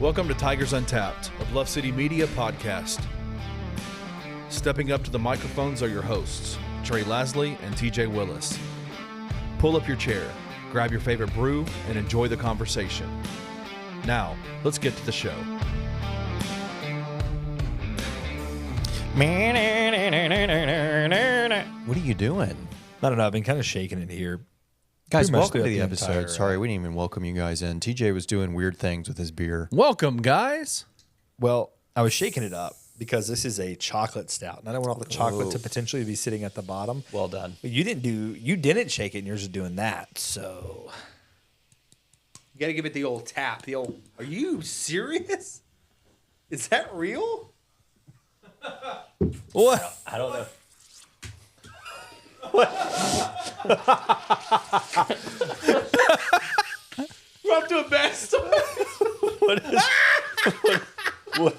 Welcome to Tigers Untapped, a Bluff City Media podcast. Stepping up to the microphones are your hosts, Trey Lasley and TJ Willis. Pull up your chair, grab your favorite brew, and enjoy the conversation. Now, let's get to the show. What are you doing? I don't know. I've been kind of shaking it here. Guys, Pretty much welcome to throughout the the episode. entire- Sorry, we didn't even welcome you guys in. TJ was doing weird things with his beer. Welcome, guys. Well, I was shaking it up because this is a chocolate stout, and I don't want all the chocolate to potentially be sitting at the bottom. Well done. But you didn't shake it, and yours is doing that. So you got to give it the old tap. The old. Are you serious? Is that real? What? I don't know. We're up to a bad story. What?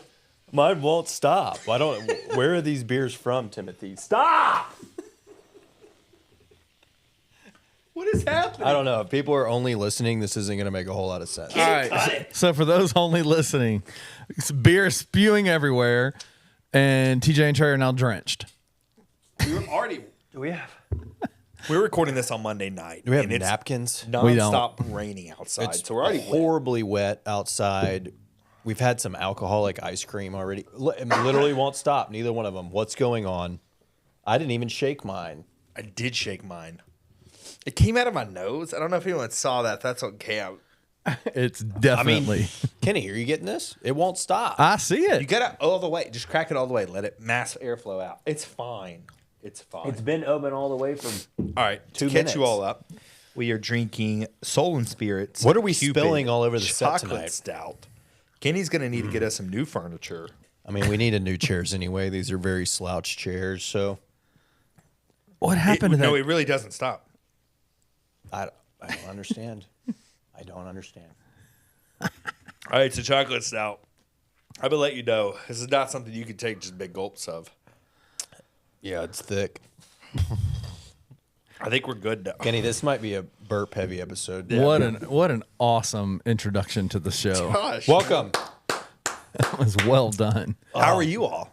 Mine won't stop. I don't. Where are these beers from, Timothy? Stop! What is happening? I don't know. If people are only listening, this isn't going to make a whole lot of sense. All right. So for those only listening, it's beer spewing everywhere, and TJ and Trey are now drenched. We were already. Do we have? We're recording this on Monday night. Do we have and it's napkins? We don't. nonstop raining outside. It's So we're already wet. horribly wet outside. We've had some alcoholic ice cream already. It literally won't stop. Neither one of them. What's going on? I didn't even shake mine. I did shake mine. It came out of my nose. I don't know if anyone saw that. That's okay. It's I mean, definitely. Kenny, are you getting this? It won't stop. I see it. You got to all the way. Just crack it all the way. Let it mass airflow out. It's fine. It's fine. been open all the way from. All right. To 2 catch minutes. you all up, we are drinking Soul and Spirits. What are we Cupid spilling all over the set chocolate tonight? stout. Kenny's going to need to get us some new furniture. I mean, we needed new chairs anyway. These are very slouch chairs. So What happened to that? No, it really doesn't stop. I don't understand. I don't understand. All right. It's a chocolate stout. I will let you know. This is not something you can take just big gulps of. Yeah, it's thick. I think we're good now. Kenny, this might be a burp heavy episode. What an awesome introduction to the show. Gosh. Welcome. That was well done. How are you all?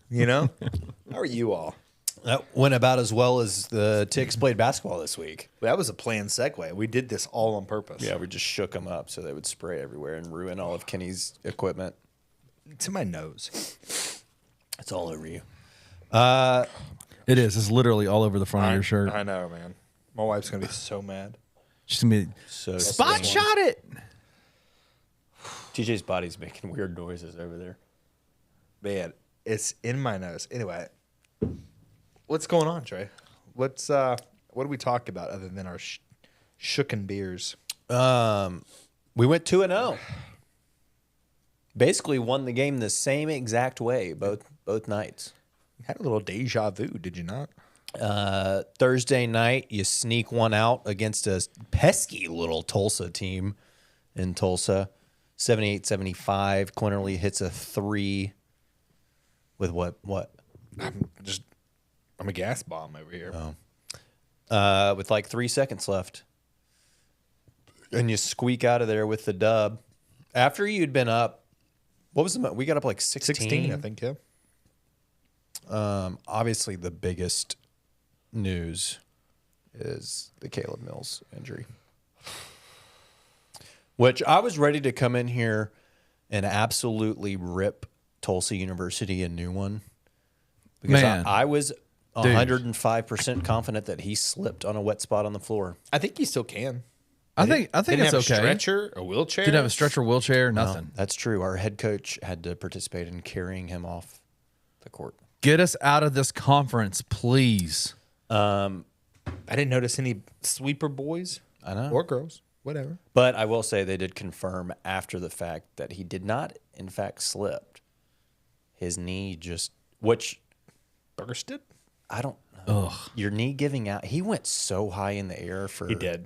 You know? How are you all? That went about as well as the Ticks played basketball this week. That was a planned segue. We did this all on purpose. Yeah, we just shook them up so they would spray everywhere and ruin all of Kenny's equipment. It's in my nose. It's all over you. It is. It's literally all over the front of your shirt. I know, man. My wife's going to be so mad. She's gonna be So spot stinky. shot it. TJ's body's making weird noises over there. Man, it's in my nose. Anyway, what's going on, Trey? What do we talk about other than our shooken beers? We went 2-0. Basically won the game the same exact way both nights. You had a little deja vu, did you not? Thursday night, you sneak one out against a pesky little Tulsa team in Tulsa. 78-75. Quinterly hits a 3 with what? I'm a gas bomb over here. With like 3 seconds left. And you squeak out of there with the dub. After you'd been up, what was the we got up like 16? 16, I think, yeah. Obviously, the biggest news is the Caleb Mills injury, which I was ready to come in here and absolutely rip Tulsa University a new one because Man. I was 105% confident that he slipped on a wet spot on the floor. I think you still can. I think Didn't it's have okay. a stretcher, a wheelchair. Didn't have a stretcher, wheelchair, nothing. No, that's true. Our head coach had to participate in carrying him off the court. Get us out of this conference, please. I didn't notice any sweeper boys I know. or girls, whatever. But I will say they did confirm after the fact that he did not, in fact, slip. His knee just, which Bursted? I don't know. Ugh. Your knee giving out. He went so high in the air for. He did.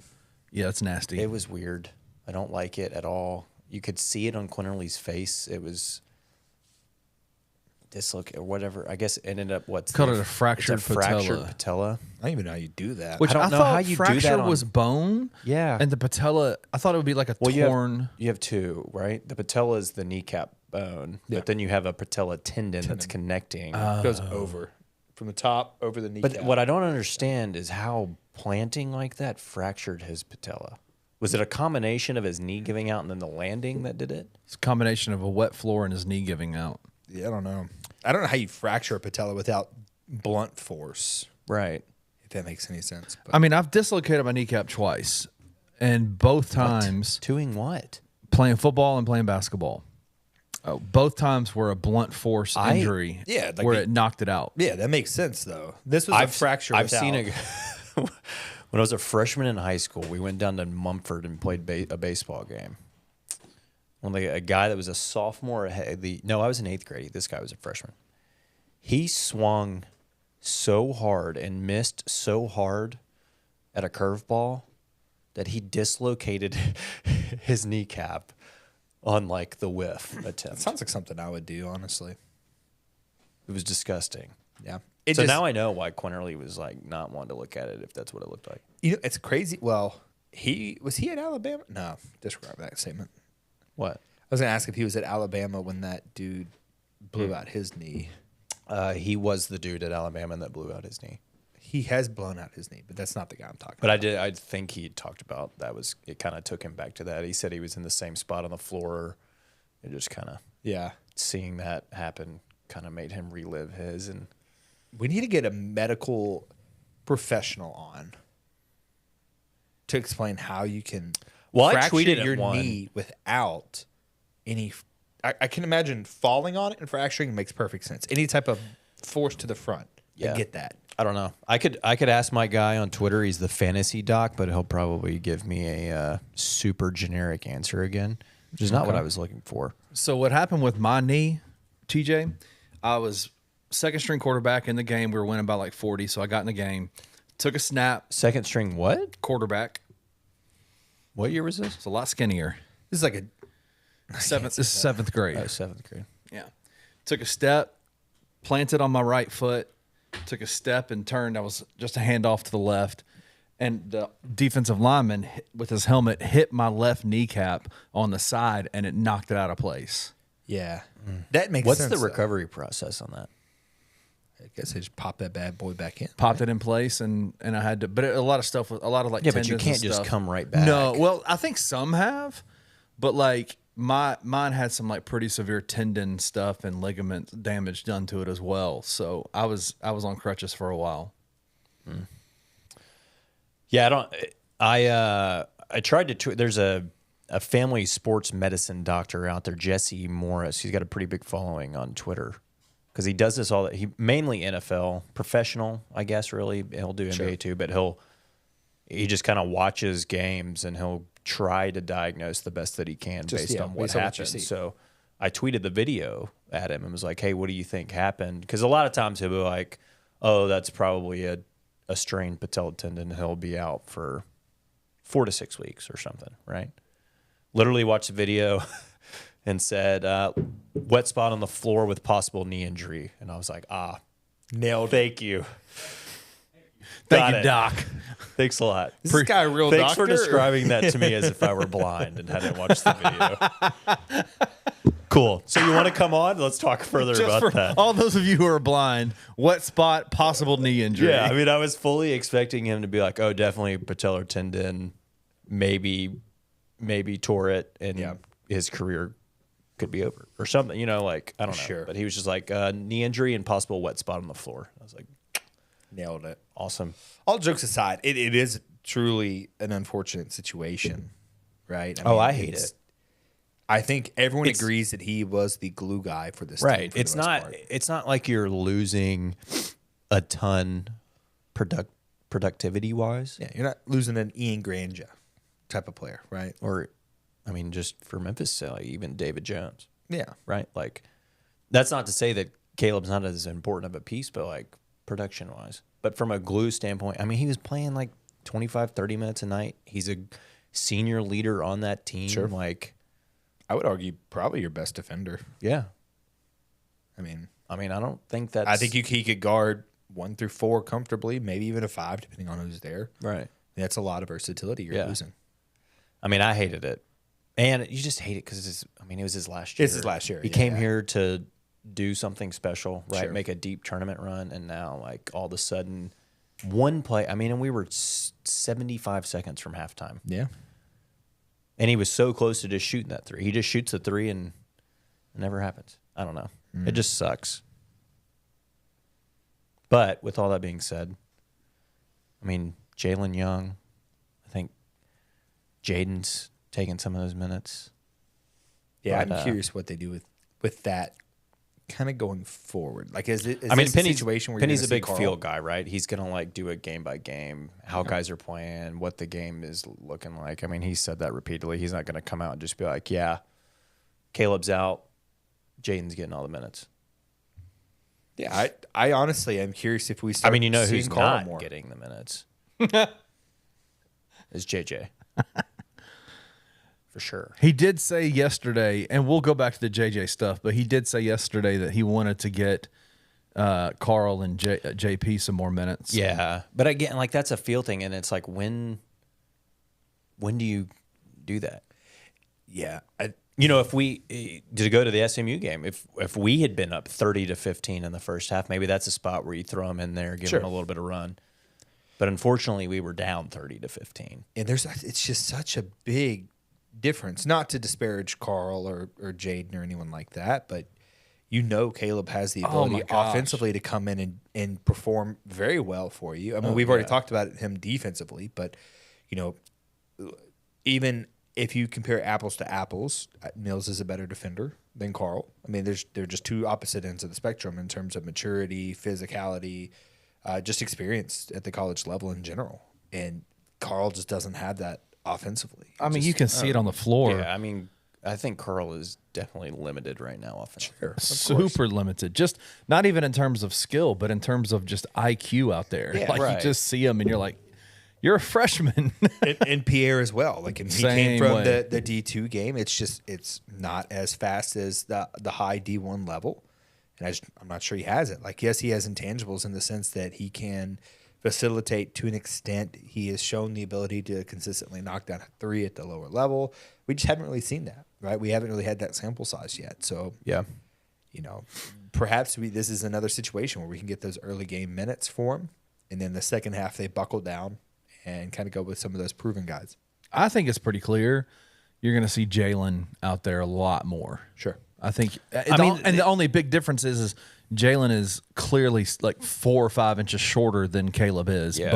Yeah, it's nasty. It was weird. I don't like it at all. You could see it on Quinterly's face. It was. dislocate or whatever. I guess it ended up what's Called the- it a fractured it's a fractured patella. patella. I don't even know how you do that. Which I don't I know thought how you do fracture that on- was bone. Yeah. And the patella, I thought it would be like a torn. You have two, right? The patella is the kneecap bone, but then you have a patella tendon that's connecting. It goes over from the top over the kneecap. But what I don't understand is how planting like that fractured his patella. Was it a combination of his knee giving out and then the landing that did it? It's a combination of a wet floor and his knee giving out. Yeah, I don't know. I don't know how you fracture a patella without blunt force, Right. if that makes any sense. But I mean, I've dislocated my kneecap twice, and both times Doing what? playing football and playing basketball. Both times were a blunt force injury. yeah, like where the- it knocked it out. yeah, that makes sense though. This was a fracture. I've seen without- when I was a freshman in high school, we went down to Mumford and played a baseball game. A guy that was a sophomore, I was in 8th grade. This guy was a freshman. He swung so hard and missed so hard at a curveball that he dislocated his kneecap on like the whiff attempt. Sounds like something I would do, honestly. It was disgusting. Yeah. So now I know why Quinterly was like not wanting to look at it if that's what it looked like. You know, it's crazy. Well, was he at Alabama? No, disregard that statement. What? I was gonna ask if he was at Alabama when that dude blew out his knee. He was the dude at Alabama that blew out his knee. He has blown out his knee, but that's not the guy I'm talking But about. I think he talked about that it kind of took him back to that. He said he was in the same spot on the floor. It just kind of Yeah. seeing that happen kind of made him relive his. And We need to get a medical professional on to explain how you can I fracture tweeted at your one. knee without any. I can imagine falling on it and fracturing makes perfect sense. Any type of force to the front. Yeah. I get that. I don't know. I could ask my guy on Twitter. He's the fantasy doc, but he'll probably give me a super generic answer again, which is not what I was looking for. So what happened with my knee, TJ? I was second string quarterback in the game. We were winning by like 40, so I got in the game, took a snap, Second string what? quarterback. What year was this? It's a lot skinnier. This is like a This is seventh grade. Oh, 7th grade. Yeah. Took a step, planted on my right foot, took a step and turned. I was just a handoff to the left. And the defensive lineman with his helmet hit my left kneecap on the side, and it knocked it out of place. yeah. That makes What's sense. the though. recovery process on that? I guess they just pop that bad boy back in. Popped it in place, and I had to. But a lot of stuff, a lot of like Yeah, but you tendons can't and just stuff. come right back. No, well, I think some have, but like mine had some like pretty severe tendon stuff and ligament damage done to it as well. So I was on crutches for a while. Yeah, I tried to. There's a family sports medicine doctor out there, Jesse Morris. He's got a pretty big following on Twitter because he does this he mainly NFL professional, I guess. Really, he'll do NBA too, but he just kind of watches games and he'll try to diagnose the best that he can based on what based on what you happened. see. So I tweeted the video at him and was like, "Hey, what do you think happened?" Because a lot of times he'll be like, "Oh, that's probably a strained patella tendon. He'll be out for 4 to 6 weeks or something." Right? Literally watched the video and said, "Wet spot on the floor with possible knee injury," and I was like, Nailed it. "Thank you." Thank Got you, it. Doc. Thanks a lot. Is this guy a real Thanks doctor? for describing that to me as if I were blind and hadn't watched the video. Cool. So you want to come on? Let's talk further Just about for that. all those of you who are blind, wet spot, possible knee injury. Yeah, I mean, I was fully expecting him to be like, "Oh, definitely patellar tendon, maybe tore it, and his career could be over or something." You know, like I don't know. Sure. But he was just like knee injury and possible wet spot on the floor. I was like, Nailed it. awesome. All jokes aside, it is truly an unfortunate situation, right? I hate it's- it. I think everyone agrees that he was the glue guy for this team. Right. for the It's most not. part. It's not like you're losing a ton productivity wise. Yeah, you're not losing an Ian Granja type of player, right? Or, I mean, just for Memphis, like even David Jones. Yeah. Right. Like, that's not to say that Caleb's not as important of a piece, but like production wise. But from a glue standpoint, I mean, he was playing like 25, 30 minutes a night. He's a senior leader on that team. Sure. Like, I would argue probably your best defender. yeah. I mean, I mean, I don't think that's. I think he could guard 1 through 4 comfortably, maybe even a 5, depending on who's there. Right. That's a lot of versatility you're losing. I mean, I hated it. And you just hate it because it was his last year. It's his last year. He came here to do something special, right? Sure. Make a deep tournament run, and now, like, all of a sudden, one play. I mean, and we were 75 seconds from halftime. Yeah. And he was so close to just shooting that 3. He just shoots the 3, and it never happens. I don't know. It just sucks. But with all that being said, I mean, Jalen Young, I think Jaden's taking some of those minutes. Yeah, But, I'm curious what they do with that kind of going forward. Like, is I mean, this Penny's, a situation where Penny's you're a gonna see big Carl? field guy, right? He's going to, like, do it game by game, how guys are playing, what the game is looking like. I mean, he said that repeatedly. He's not going to come out and just be like, yeah, Caleb's out, Jaden's getting all the minutes. Yeah, I honestly am curious if we start I mean, you know seeing who's Carl not more. getting the minutes is JJ. For sure. He did say yesterday, and we'll go back to the JJ stuff, but he did say yesterday that he wanted to get Carl and JP some more minutes. Yeah. But again, like, that's a feel thing, and it's like, when do you do that? Yeah, You know, if we to go to the SMU game, if we had been up 30-15 in the first half, maybe that's a spot where you throw them in there, give them a little bit of run. But unfortunately, we were down 30-15. and it's just such a big difference. Not to disparage Carl or Jaden or anyone like that, but you know Caleb has the ability offensively to come in and perform very well for you. I mean, we've already talked about him defensively, but you know, even if you compare apples to apples, Mills is a better defender than Carl. I mean, they're just two opposite ends of the spectrum in terms of maturity, physicality, just experience at the college level in general. And Carl just doesn't have that offensively. I mean, you can see it on the floor. Yeah, I mean, I think Carl is definitely limited right now offensively. Super limited. Just not even in terms of skill, but in terms of just IQ out there. Yeah, like right. you just see him and you're like, you're a freshman. and Pierre as well. Like, he Same came from way. the D2 game. It's not as fast as the high D1 level. And I'm not sure he has it. Like, yes, he has intangibles in the sense that he can facilitate to an extent. He has shown the ability to consistently knock down a 3 at the lower level. We just haven't really seen that, right? We haven't really had that sample size yet. So, Yeah. you know, perhaps this is another situation where we can get those early game minutes for him. And then the second half, they buckle down and kind of go with some of those proven guys. I think it's pretty clear you're going to see Jalen out there a lot more. Sure. I think. mean, the only big difference is Jalen is clearly like 4 or 5 inches shorter than Caleb is. Yeah.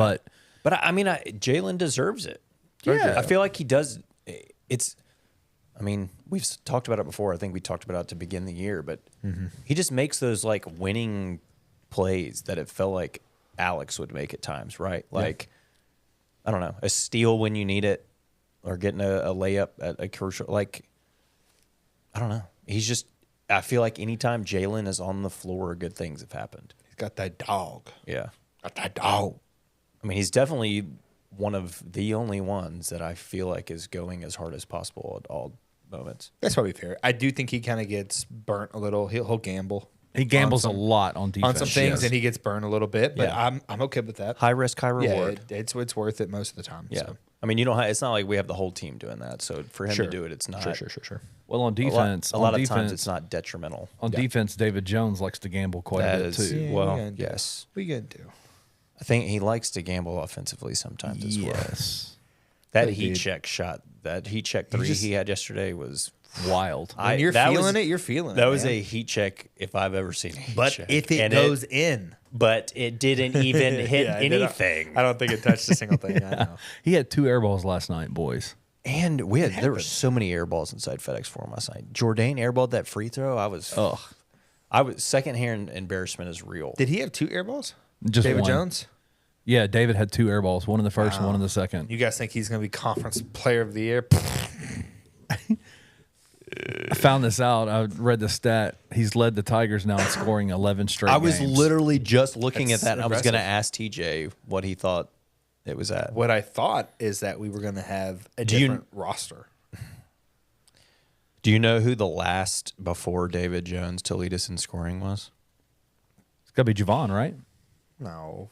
But I mean, Jalen deserves it. Yeah. I feel like he does. I mean, we've talked about it before. I think we talked about it to begin the year, but he just makes those, like, winning plays that it felt like Alex would make at times, right? Like, I don't know, a steal when you need it, or getting a layup at a crucial, like, I don't know. He's just, I feel like anytime Jalen is on the floor, good things have happened. He's got that dog. Yeah. Got that dog. I mean, he's definitely one of the only ones that I feel like is going as hard as possible at all moments. That's probably fair. I do think he kind of gets burnt a little. He'll gamble. he gambles a lot on defense. On some things, Yes. and he gets burned a little bit. But Yeah. I'm okay with that. High risk, high Yeah, reward. it's worth it most of the time. Yeah. So. I mean, you don't have, it's not like we have the whole team doing that. So for him to do it, it's not. Sure. Well, on A lot, defense, a lot on of times defense, it's not detrimental. on defense, David Jones likes to gamble quite That a bit is- too. Yeah. Well, we gonna do? yes. We gonna do. I think he likes to gamble offensively sometimes as well. Yes. That Good heat dude. check shot, that heat check 3 he had yesterday was Wild. When you're that feeling was- it, you're feeling it. That was man. a heat check if I've ever seen a heat But check. if it And goes in, but it didn't even hit Yeah, it did not- anything. I don't think it touched a single thing. I know. He had 2 air balls last night, boys. And there were so many air balls inside FedEx Forum last night. Jourdain airballed that free throw. I was secondhand embarrassment is real. Did he have 2 air balls? Just David one. Jones? Yeah, David had 2 air balls, one in the first, one in the second. You guys think he's going to be conference player of the year? I found this out. I read the stat. He's led the Tigers now in scoring 11 straight I was games. literally just looking That's at that. And I was going to impressive. ask TJ what he thought it was at. What I thought is that we were going to have a Do you- different roster. Do you know who the last before David Jones to lead us in scoring was? got to be Javon, right? No.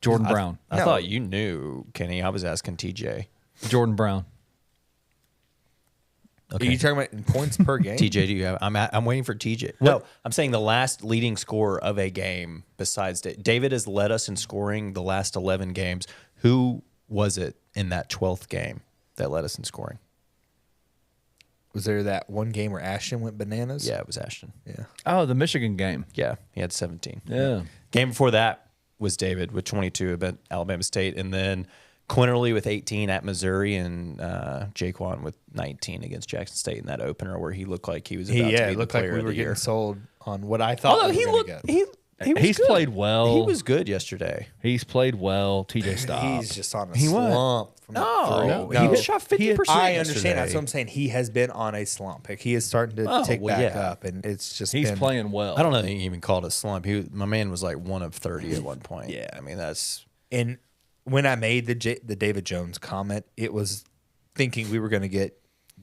Jordan Brown. I thought you knew, Kenny. I was asking TJ. Jordan Brown. Okay. Are you talking about in points per game? TJ, do you have? I'm waiting for TJ. No, I'm saying the last leading scorer of a game besides David has led us in scoring the last 11 games. Who was it in that 12th game that led us in scoring? Was there that one game where Ashton went bananas? Yeah, it was Ashton. Yeah. Oh, the Michigan game. Yeah, he had 17. Yeah. Game before that was David with 22 at Alabama State, and then Quinterly with 18 at Missouri, and Nae'Qwan with 19 against Jackson State in that opener where he looked like he was about to be it looked the like player we of were the getting year. sold on what I thought. Although we he were looked, get. He's good. played well. He was good yesterday. He's played well. TJ stopped. He's just on a He what? slump. From No, three. he was shot 50%. I understand. yesterday. That's what I'm saying. He has been on a slump. Like, he is starting to tick back up, and it's just He's been, playing well. I don't know if he even called it a slump. My man was like 1 of 30 at one point. Yeah. I mean, that's... And when I made the David Jones comment, it was thinking we were going to get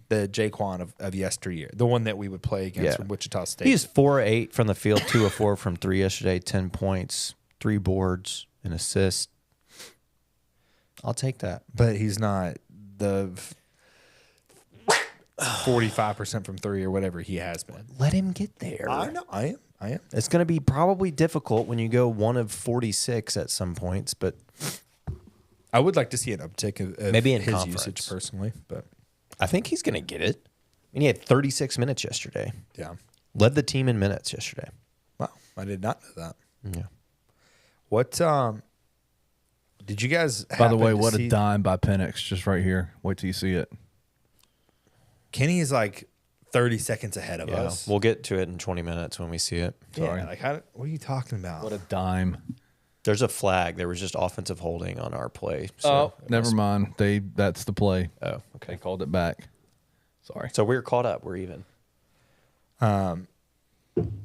the Nae'Qwan of yesteryear, the one that we would play against from Wichita State. He's 4-8 from the field, 2 of 4 from 3 yesterday, 10 points, 3 boards, an assist. I'll take that. But he's not the 45% from 3 or whatever he has been. Let him get there. I know. I am. It's going to be probably difficult when you go 1 of 46 at some points, but I would like to see an uptick of maybe in his conference. usage personally, but I think he's going to get it. I mean, he had 36 minutes yesterday. yeah. Led the team in minutes yesterday. Wow, I did not know that. Yeah. What did you guys By the way, happen to what see? a dime by Penix just right here. Wait till you see it. Kenny is like 30 seconds ahead of Yeah. us. We'll get to it in 20 minutes when we see it. Sorry. Yeah, like what are you talking about? What a dime. There's a flag. There was just offensive holding on our play. So Never mind. That's the play. Oh, They okay. called it back. Sorry. So we're caught up. We're even.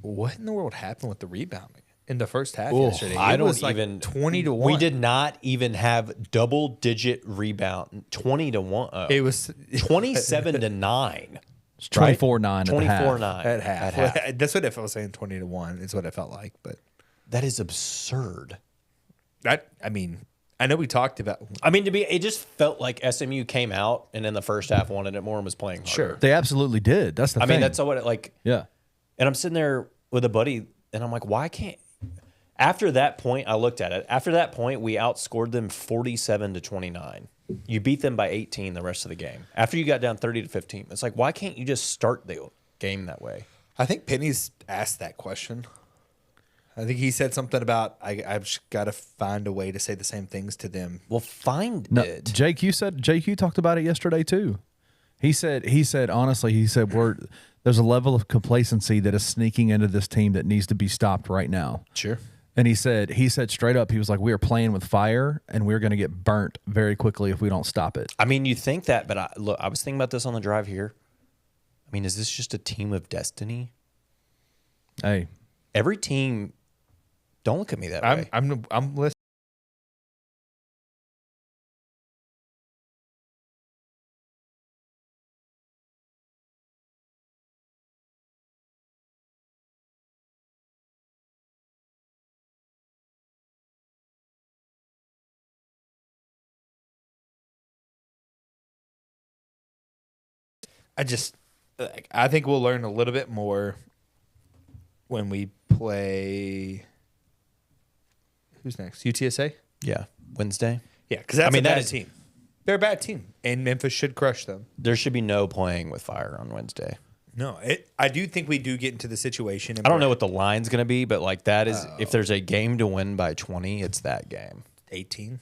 What in the world happened with the rebounding in the first half Ooh, yesterday? I It don't was like even 20 to 1. We did not even have double-digit rebound. 20 to 1. It was 27 to 9. It's 24-9 at the half. 24-9 at half. That's what if I was saying 20 to 1 is what it felt like, but That is absurd. I mean, I know we talked about I mean, it just felt like SMU came out and in the first half wanted it more and was playing harder. Sure. They absolutely did. That's the I thing. mean, that's what it like. Yeah. And I'm sitting there with a buddy, and I'm like, why can't? After that point, I looked at it. After that point, we outscored them 47 to 29. You beat them by 18 the rest of the game. After you got down 30 to 15, it's like, why can't you just start the game that way? I think Penny's asked that question. I think he said something about I've just got to find a way to say the same things to them. Well, find No, it. JQ talked about it yesterday too. He said honestly, there's a level of complacency that is sneaking into this team that needs to be stopped right now. Sure. And he said straight up, he was like, we are playing with fire and we're going to get burnt very quickly if we don't stop it. I mean, you think that, but I was thinking about this on the drive here. I mean, is this just a team of destiny? Hey, Every team, don't look at me that way. I'm listening. I think we'll learn a little bit more when we play. Who's next? UTSA? Yeah, Wednesday. Yeah, because that's a bad that is- team. They're a bad team, and Memphis should crush them. There should be no playing with fire on Wednesday. No, I do think we do get into the situation. I don't know what the line's going to be, but like that is, if there's a game to win by 20, it's that game. 18.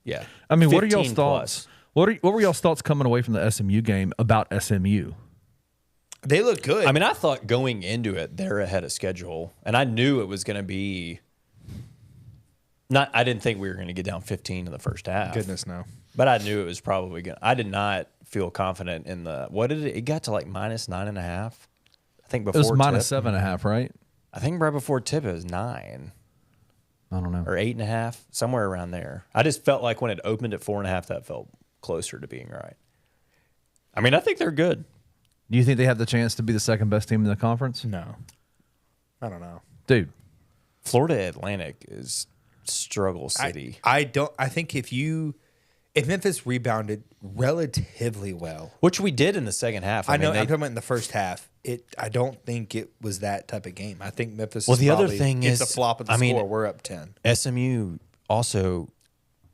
Yeah. I mean, what are y'all's 15 thoughts? plus. What were y'all's thoughts coming away from the SMU game about SMU? They look good. I mean, I thought going into it, they're ahead of schedule, and I knew it was going to be I didn't think we were going to get down 15 in the first half. goodness no. But I knew it was probably going to. I did not feel confident in it got to like -9.5. I think It before was tip. -7.5, right? I think right before tip it was 9 I don't know. or 8.5, somewhere around there. I just felt like when it opened at 4.5, that felt closer to being right. I mean, I think they're good. Do you think they have the chance to be the second best team in the conference? No. I don't know. Dude, Florida Atlantic is struggle city. I think if Memphis rebounded relatively well, which we did in the second half. I know. I'm talking about in the first half. I don't think it was that type of game. I think Memphis. Well, is the other probably, thing it's is, a flop of the score. We're up 10. SMU also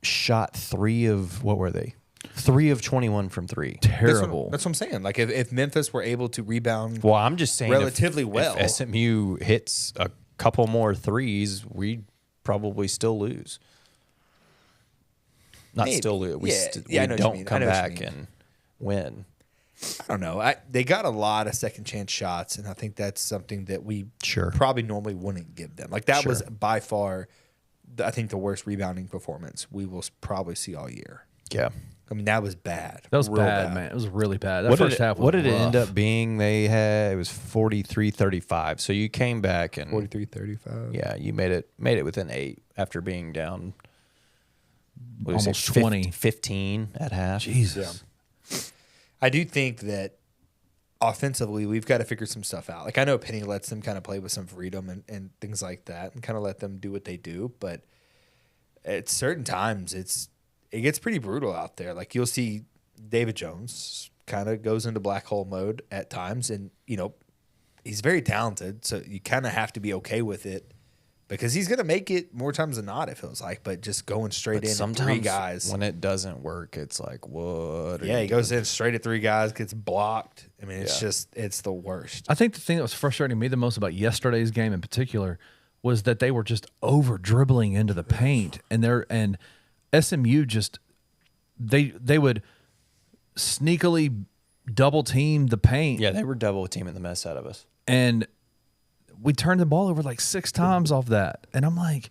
shot 3 of what were they? 3 of 21 from 3. Terrible. That's what I'm saying. Like if Memphis were able to rebound, Well, I'm just saying relatively well. If SMU hits a couple more threes, we'd probably still lose. Not Maybe. still lose. We I know what you don't mean. come back and win. I don't know. They got a lot of second chance shots, and I think that's something that we probably normally wouldn't give them. Like that was by far, I think, the worst rebounding performance we will probably see all year. Yeah. I mean, that was bad. That was bad, man. It was really bad. That first half was What did it rough. end up being? It was 43-35. So you came back and 43-35. Yeah, you made it within 8 after being down almost 20. 15 at half. Jesus. Yeah. I do think that offensively, we've got to figure some stuff out. Like I know Penny lets them kind of play with some freedom and things like that, and kind of let them do what they do. But at certain times, it gets pretty brutal out there. Like you'll see David Jones kind of goes into black hole mode at times, and he's very talented, so you kind of have to be okay with it because he's gonna make it more times than not. It feels like, but just going straight in at 3 guys when it doesn't work, it's like what? Yeah, he goes in straight at 3 guys, gets blocked. I mean, it's the worst. I think the thing that was frustrating me the most about yesterday's game in particular was that they were just over dribbling into the paint, and SMU just they would sneakily double team the paint. Yeah, they were double teaming the mess out of us, and we turned the ball over like 6 times off that. And I'm like,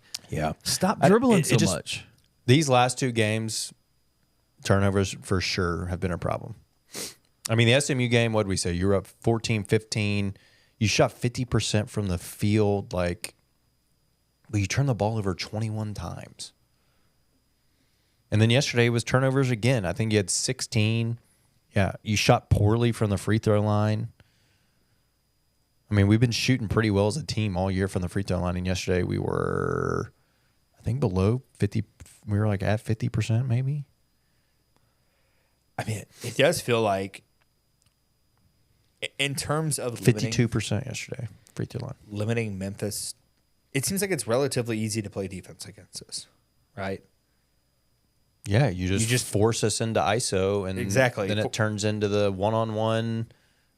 stop dribbling so much. These last 2 games, turnovers for sure have been a problem. I mean, the SMU game, what did we say? You were up 14-15. You shot 50% from the field, but you turned the ball over 21 times. And then yesterday was turnovers again. I think you had 16. Yeah, you shot poorly from the free throw line. I mean, we've been shooting pretty well as a team all year from the free throw line. And yesterday we were, I think, below 50. We were at 50% maybe. I mean, it does feel like, in terms of 52% yesterday, free throw line. Limiting Memphis, it seems like it's relatively easy to play defense against us, right? Yeah, you just force us into ISO, and then it turns into the one-on-one, and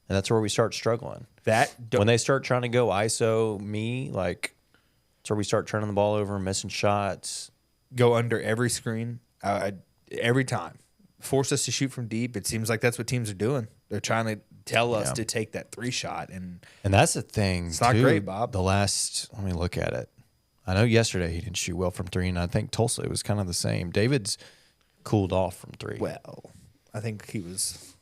that's where we start struggling. When they start trying to go ISO that's where we start turning the ball over, missing shots. Go under every screen, every time. Force us to shoot from deep. It seems like that's what teams are doing. They're trying to tell us to take that 3 shot, and that's the thing. It's not great, Bob. Let me look at it. I know yesterday he didn't shoot well from 3, and I think Tulsa, it was kind of the same. David's cooled off from 3. Well, I think he was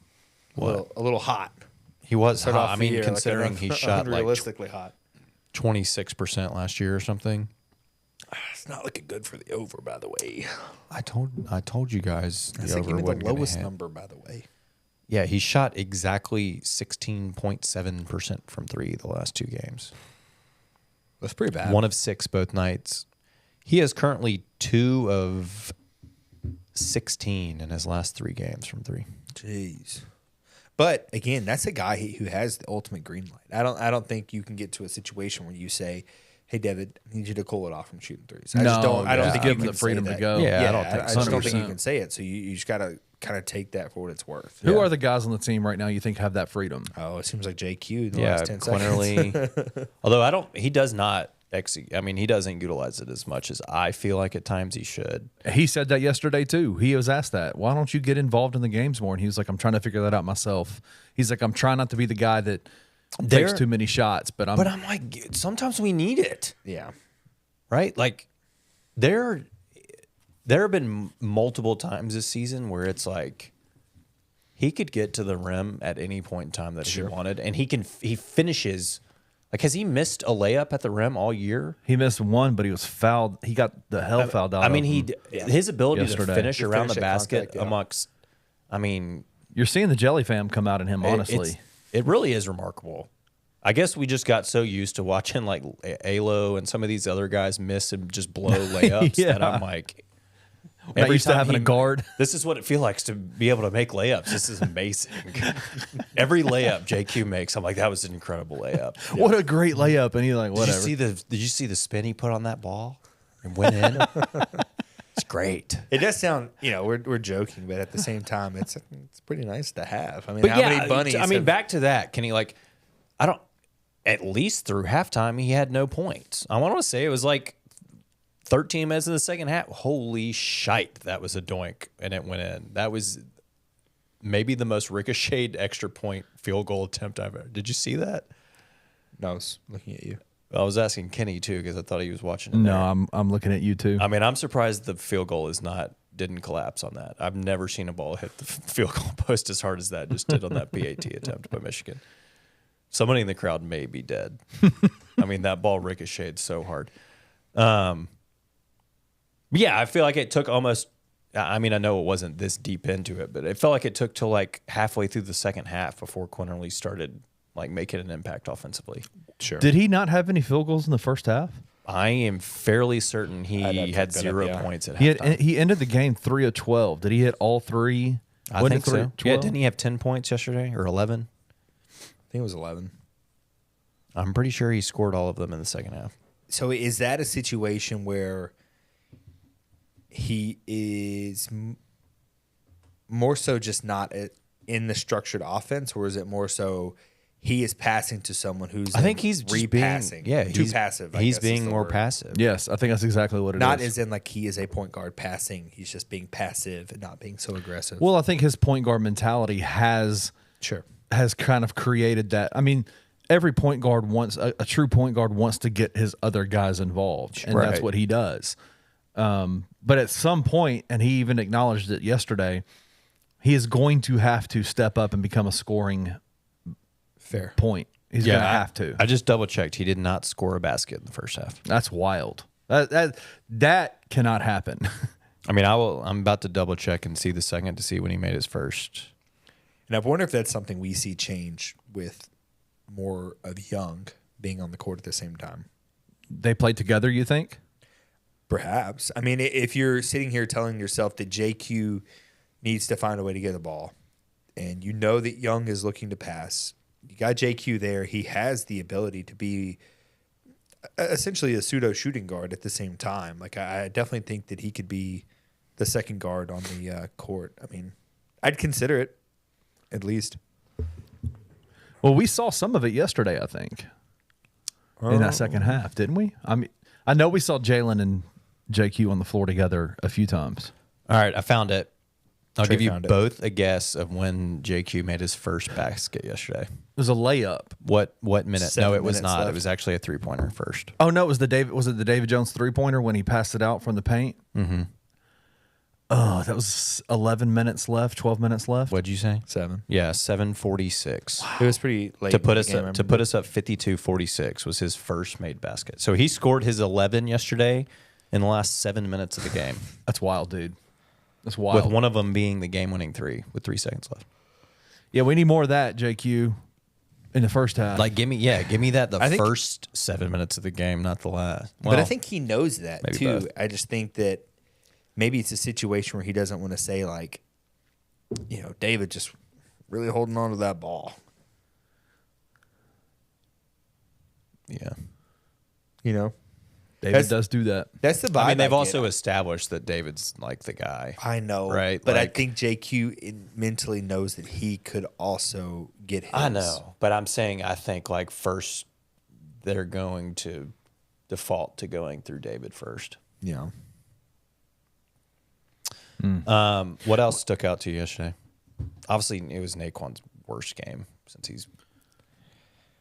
a little hot. He was hot. I mean, considering he shot unrealistically hot, 26% last year or something. It's not looking good for the over, by the way. I told you guys the over wasn't the lowest number, by the way. Yeah, he shot exactly 16.7% from 3 the last 2 games. That's pretty bad. 1 of 6 both nights. He has currently 2 of 16 in his last 3 games from 3. Jeez. But again, that's a guy who has the ultimate green light. I don't think you can get to a situation where you say, "Hey, David, I need you to cool it off from shooting threes." I don't think give you him can the freedom say to that. go. Yeah, I don't think I just don't think you 100%. can say it. So you just got to kind of take that for what it's worth. Who are the guys on the team right now you think have that freedom? Oh, it seems like JQ in the last 10 Quinterly. seconds. Although he does not execute. I mean, he doesn't utilize it as much as I feel like at times he should. He said that yesterday too. He was asked that. Why don't you get involved in the games more? And he was like, I'm trying to figure that out myself. He's like, I'm trying not to be the guy that takes too many shots, but I'm like, sometimes we need it. Yeah. Right? Like there have been multiple times this season where it's like he could get to the rim at any point in time that he wanted, and he finishes. Like, has he missed a layup at the rim all year? He missed one, but he was fouled. He got the hell fouled out. I mean, his ability yesterday. to finish around the basket contact, yeah. amongst. I mean, you're seeing the Jelly fam come out in him. Honestly, it really is remarkable. I guess we just got so used to watching like Alo and some of these other guys miss and just blow layups that I'm like, Every used to having a guard. This is what it feels like to be able to make layups. This is amazing. Every layup JQ makes, I'm like, that was an incredible layup. Yeah. What a great layup. And he's like, whatever. Did you see the spin he put on that ball and went in? It's great. It does sound, we're joking, but at the same time, it's pretty nice to have. I mean, how many bunnies? Back to that. Can he at least through halftime, he had no points. I want to say it was like 13 minutes in the second half. Holy shite, that was a doink, and it went in. That was maybe the most ricocheted extra point field goal attempt I've ever. Did you see that? No, I was looking at you. I was asking Kenny too because I thought he was watching it. No, I'm looking at you too. I mean, I'm surprised the field goal didn't collapse on that. I've never seen a ball hit the field goal post as hard as that just did on that PAT attempt by Michigan. Somebody in the crowd may be dead. I mean, that ball ricocheted so hard. Yeah, I feel like it took almost. I mean, I know it wasn't this deep into it, but it felt like it took till like halfway through the second half before Quinterly started like making an impact offensively. Sure. Did he not have any field goals in the first half? I am fairly certain he had 0 points at halftime. He ended the game 3 of 12. Did he hit all three? I think so. Yeah, didn't he have 10 points yesterday or 11? I think it was 11. I'm pretty sure he scored all of them in the second half. So is that a situation where he is more so just not in the structured offense, or is it more so he is passing to someone who's I think he's repassing? Too passive. He's being more passive. Yes, I think that's exactly what it is. Not as in like he is a point guard passing. He's just being passive and not being so aggressive. Well, I think his point guard mentality has kind of created that. I mean, every point guard wants a true point guard wants to get his other guys involved, and that's what he does. But at some point, and he even acknowledged it yesterday, he is going to have to step up and become a scoring point. He's going to have to. I just double checked. He did not score a basket in the first half. That's wild. That cannot happen. I mean, I'm about to double check and see the second to see when he made his first. And I wonder if that's something we see change with more of Young being on the court at the same time. They played together, you think? Perhaps. I mean, if you're sitting here telling yourself that JQ needs to find a way to get the ball, and you know that Young is looking to pass, you got JQ there. He has the ability to be essentially a pseudo shooting guard at the same time. Like, I definitely think that he could be the second guard on the court. I mean, I'd consider it, at least. Well, we saw some of it yesterday, I think, in that second half, didn't we? I mean, I know we saw Jalen and JQ on the floor together a few times. All right, I found it. I'll Trey give you both a guess of when JQ made his first basket yesterday. It was a layup. What minute? No, it was not. left. It was actually a 3-pointer first. Oh no, it was the David Jones 3-pointer when he passed it out from the paint? Mm-hmm. Oh, that was 11 minutes left, 12 minutes left. What'd you say? 7. Yeah, 7:46. It was pretty late. To put us up 52-46 was his first made basket. So he scored his 11 yesterday in the last 7 minutes of the game. That's wild, dude. That's wild. With one of them being the game-winning 3 with 3 seconds left. Yeah, we need more of that, JQ, in the first half. Like, give me that first 7 minutes of the game, not the last. Well, but I think he knows that too. Both. I just think that maybe it's a situation where he doesn't want to say like, David just really holding on to that ball. yeah. David does do that. That's the vibe. I mean, they've get. also established that David's like the guy. I know, right? But Like, I think JQ mentally knows that he could also get his. I know, but I'm saying I think like first they're going to default to going through David first. Yeah. What else stuck out to you yesterday? Obviously, it was Nae'Qwan's worst game since he's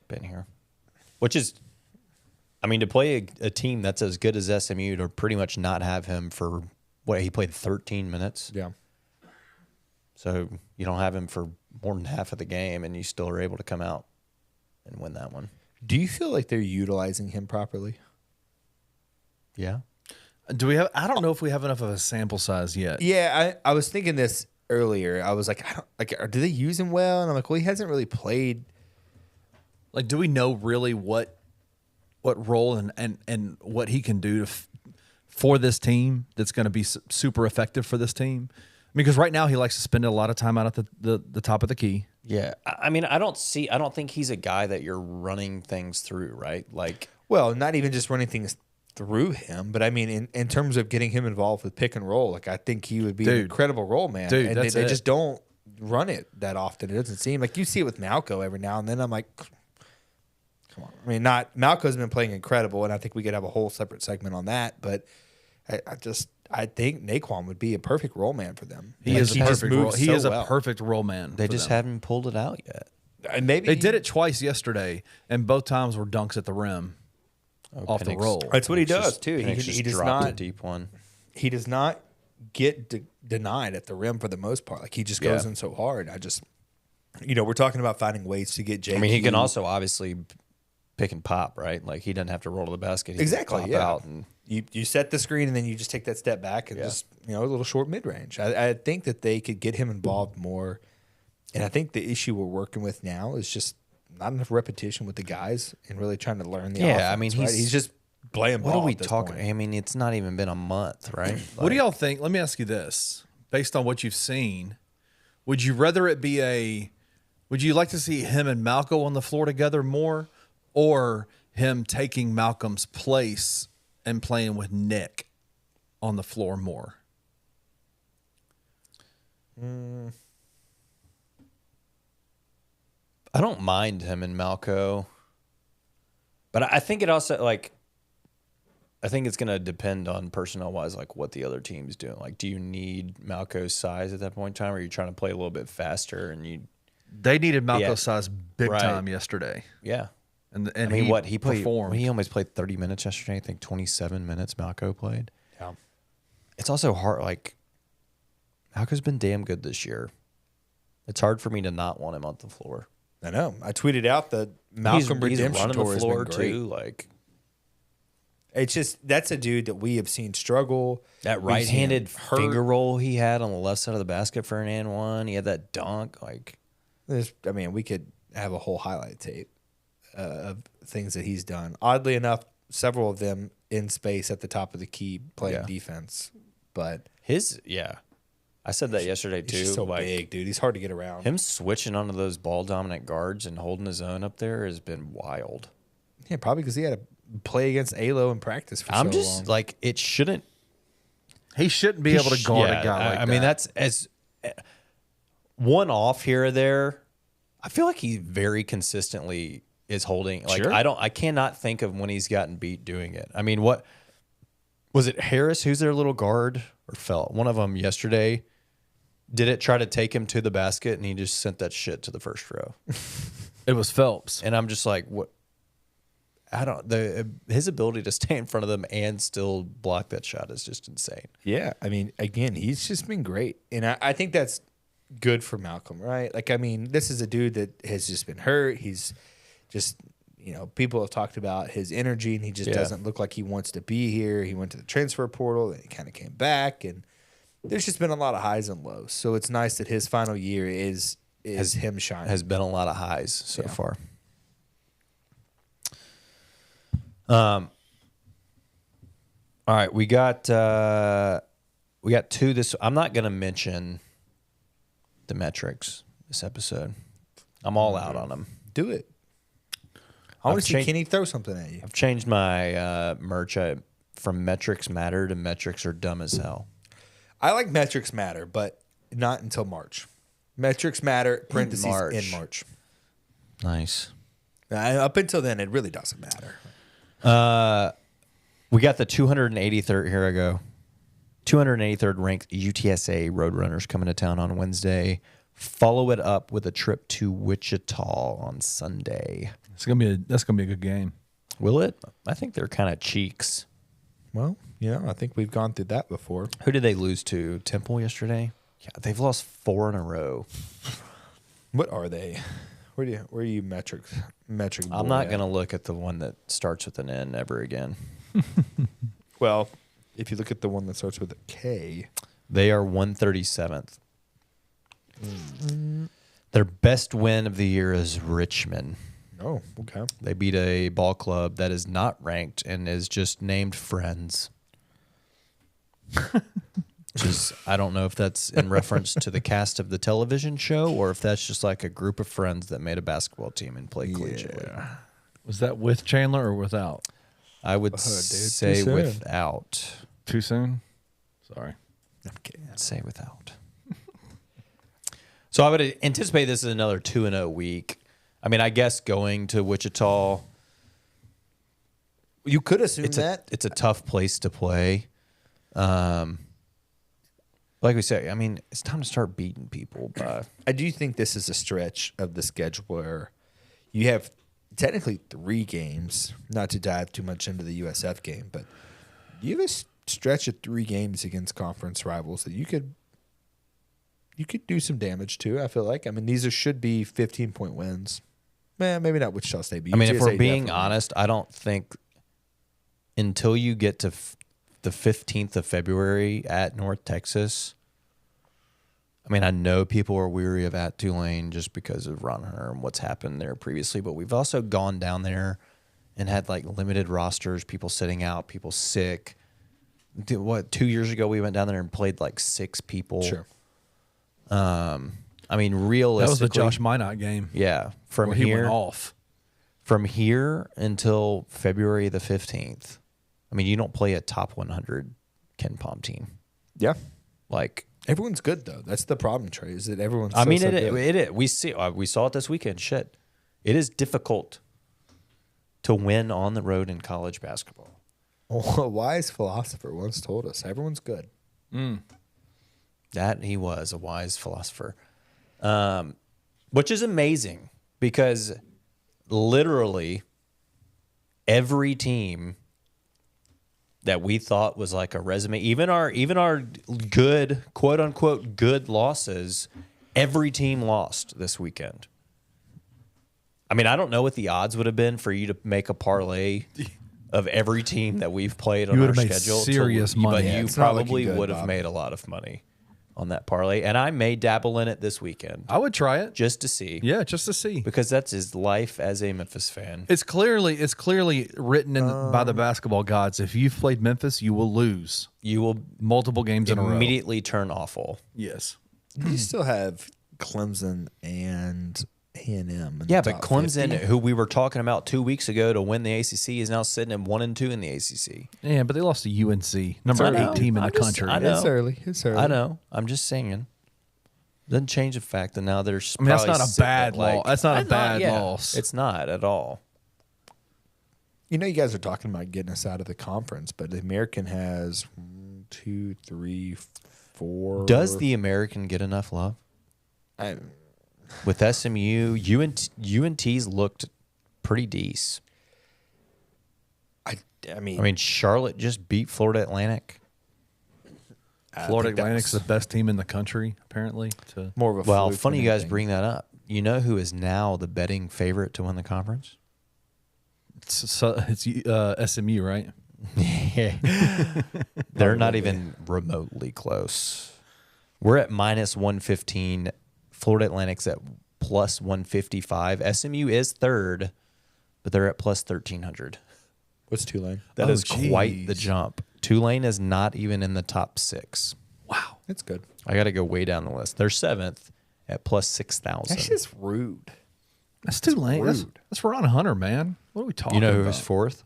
been here, which is, I mean, to play a team that's as good as SMU to pretty much not have him for he played 13 minutes. Yeah. So you don't have him for more than half of the game, and you still are able to come out and win that one. Do you feel like they're utilizing him properly? Yeah. Do we have? I don't know if we have enough of a sample size yet. Yeah, I was thinking this earlier. I was like, do they use him well? And I'm like, well, he hasn't really played Like, do we know really what role and what he can do for this team that's going to be super effective for this team? I mean, because right now he likes to spend a lot of time out at the top of the key. Yeah, I mean, I don't think he's a guy that you're running things through, right? Like, well, not even just running things through him, but I mean, in terms of getting him involved with pick and roll, like I think he would be an incredible role man. Dude, and that's they just don't run it that often. It doesn't seem like you see it with Malco every now and then. I'm like, come on. I mean, Malco's been playing incredible, and I think we could have a whole separate segment on that. But I think Nae'Qwan would be a perfect role man for them. He is a perfect role man. They just haven't pulled it out yet. And maybe they did it twice yesterday, and both times were dunks at the rim off the roll. That's what he does too. He does not a deep one. He does not get denied at the rim for the most part. Like he just goes in so hard. We're talking about finding ways to get JQ. I mean, he can also obviously pick and pop, right? Like he doesn't have to roll to the basket. He Exactly. can pop out and you set the screen and then you just take that step back and just a little short mid range. I think that they could get him involved more, and I think the issue we're working with now is just not enough repetition with the guys and really trying to learn the offense. I mean, he's just playing ball. What are we at this talking? point. I mean, it's not even been a month, right? What do y'all think? Let me ask you this: based on what you've seen, would you rather it be would you like to see him and Malco on the floor together more, or him taking Malcolm's place and playing with Nick on the floor more? I don't mind him and Malco, but I think it also I think it's going to depend on personnel wise, like what the other team's doing. Like, do you need Malco's size at that point in time, or are you trying to play a little bit faster? And they needed Malco's size big time yesterday. Yeah. And I mean, he performed. He almost played 30 minutes yesterday. I think 27 minutes Malco played. Yeah. It's also hard. Like, Malco's been damn good this year. It's hard for me to not want him on the floor. I know. I tweeted out the Malcolm redemption running tour the floor has been great. too. Like, it's just that's a dude that we have seen struggle. That right-handed finger roll he had on the left side of the basket for an and one. He had that dunk. Like, we could have a whole highlight tape of things that he's done. Oddly enough, several of them in space at the top of the key playing defense. But I said that yesterday too. He's so big, dude. He's hard to get around. Him switching onto those ball-dominant guards and holding his own up there has been wild. Yeah, probably because he had to play against ALO in practice for so long. I'm just like, it shouldn't. He shouldn't be able to guard a guy like that. I mean, that's as one off here or there. I feel like he very consistently is holding. Like, sure. I cannot think of when he's gotten beat doing it. I mean, what was it? Harris, who's their little guard, or Felt? One of them yesterday. Did it try to take him to the basket, and he just sent that shit to the first row? It was Phelps. And I'm just like, what? His ability to stay in front of them and still block that shot is just insane. Yeah, I mean, again, he's just been great, and I think that's good for Malcolm, right? Like, I mean, this is a dude that has just been hurt. He's just, people have talked about his energy, and he just doesn't look like he wants to be here. He went to the transfer portal, and he kind of came back, and there's just been a lot of highs and lows. So it's nice that his final year is him shining. Has been a lot of highs so far. All right, we got two this. I'm not going to mention the metrics this episode. I'm all out on them. Do it. I want to see Kenny throw something at you. I've changed my merch from metrics matter to metrics are dumb as hell. I like metrics matter, but not until March. Metrics matter, parentheses, in March. Nice. Up until then, it really doesn't matter. We got the 283rd. Here I go. 283rd ranked UTSA Roadrunners coming to town on Wednesday. Follow it up with a trip to Wichita on Sunday. That's gonna be a good game. Will it? I think they're kind of cheeks. Well, I think we've gone through that before. Who did they lose to? Temple yesterday? Yeah, they've lost 4 in a row. What are they? Where are you metric? I'm not going to look at the one that starts with an N ever again. Well, if you look at the one that starts with a K, they are 137th. Their best win of the year is Richmond. Oh, okay. They beat a ball club that is not ranked and is just named Friends. Which is, I don't know if that's in reference to the cast of the television show or if that's just like a group of friends that made a basketball team and played collegiately. Was that with Chandler or without? I would say without. Too soon? Sorry. Okay. I'd say without. So I would anticipate this is another 2-0 week. I mean, I guess going to Wichita, You could assume that. it's a tough place to play. Like we say, I mean, it's time to start beating people. I do think this is a stretch of the schedule where you have technically 3 games, not to dive too much into the USF game, but you have a stretch of 3 games against conference rivals that you could do some damage to, I feel like. I mean, these should be 15-point wins. Maybe not Wichita State. But I mean, if we're UTSA being definitely. honest, I don't think until you get to the 15th of February at North Texas, I mean, I know people are weary of at Tulane just because of Ron Hunter and what's happened there previously, but we've also gone down there and had like limited rosters, people sitting out, people sick. 2 years ago we went down there and played like 6 people. Sure. I mean, realistically, That was the Josh Minot game. Yeah, from where he here went off. From here until February the 15th, I mean, you don't play a top 100 Ken Pom team. Yeah. Like, Everyone's good, though. That's the problem, Trey, is that everyone's I mean, so it good. is. We saw it this weekend. Shit. It is difficult to win on the road in college basketball. A wise philosopher once told us, everyone's good. That he was a wise philosopher, which is amazing because literally every team that we thought was like a resume, even our good, quote unquote good losses, every team lost this weekend. I mean, I don't know what the odds would have been for you to make a parlay of every team that we've played on You our would have made schedule. serious money. But Yeah, you it's not probably looking good, would have Bob. made a lot of money on that parlay. And I may dabble in it this weekend I would try it. just to see. Yeah, just to see. Because that's his life as a Memphis fan. It's clearly written in by the basketball gods. If you've played Memphis, you will lose You will multiple games in a row. immediately turn awful. Yes. You still have Clemson and A&M. Yeah, but Clemson, who we were talking about 2 weeks ago to win the ACC, is now sitting at 1-2 in the ACC. Yeah, but they lost to UNC, number I know. 8 team in I'm the just- country. I know. It's early. It's early. I know. I'm just saying. Doesn't change the fact that now they're. I mean, that's probably not a sitting bad at, like, loss. That's not a I'm bad yeah, loss. It's not at all. You know, you guys are talking about getting us out of the conference, but the American has 1, 2, 3, 4. Does the American get enough love? With SMU, UNT's looked pretty decent. I mean, I mean, Charlotte just beat Florida Atlantic. Florida think that Atlantic's the was best team in the country, apparently. more of a Well, fluke funny than you guys anything. bring that up. You know who is now the betting favorite to win the conference? It's SMU, right? They're not even remotely close. We're at minus 115. Florida Atlantic's at plus 155. SMU is third, but they're at plus 1,300. What's Tulane? That Oh, is quite the geez. jump. Tulane is not even in the top 6. Wow. That's good. I got to go way down the list. They're 7th at plus 6,000. That's just rude. That's too late. That's rude. Ron Hunter, man. What are we talking You know about? who's 4th?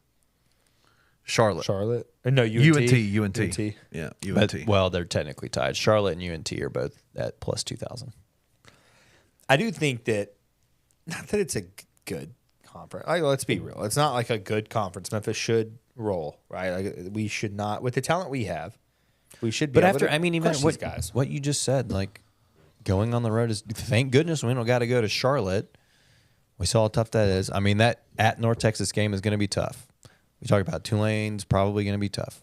Charlotte. Charlotte? No, UNT. Yeah, UNT. But, well, they're technically tied. Charlotte and UNT are both at plus 2,000. I do think that, not that it's a good conference. Let's be real. It's not like a good conference. Memphis should roll, right? Like, we should not, with the talent we have, we should be But able after, to I mean, even crush these what, guys. what you just said, like going on the road is, thank goodness we don't got to go to Charlotte. We saw how tough that is. I mean, that at North Texas game is going to be tough. We talk about Tulane's probably going to be tough.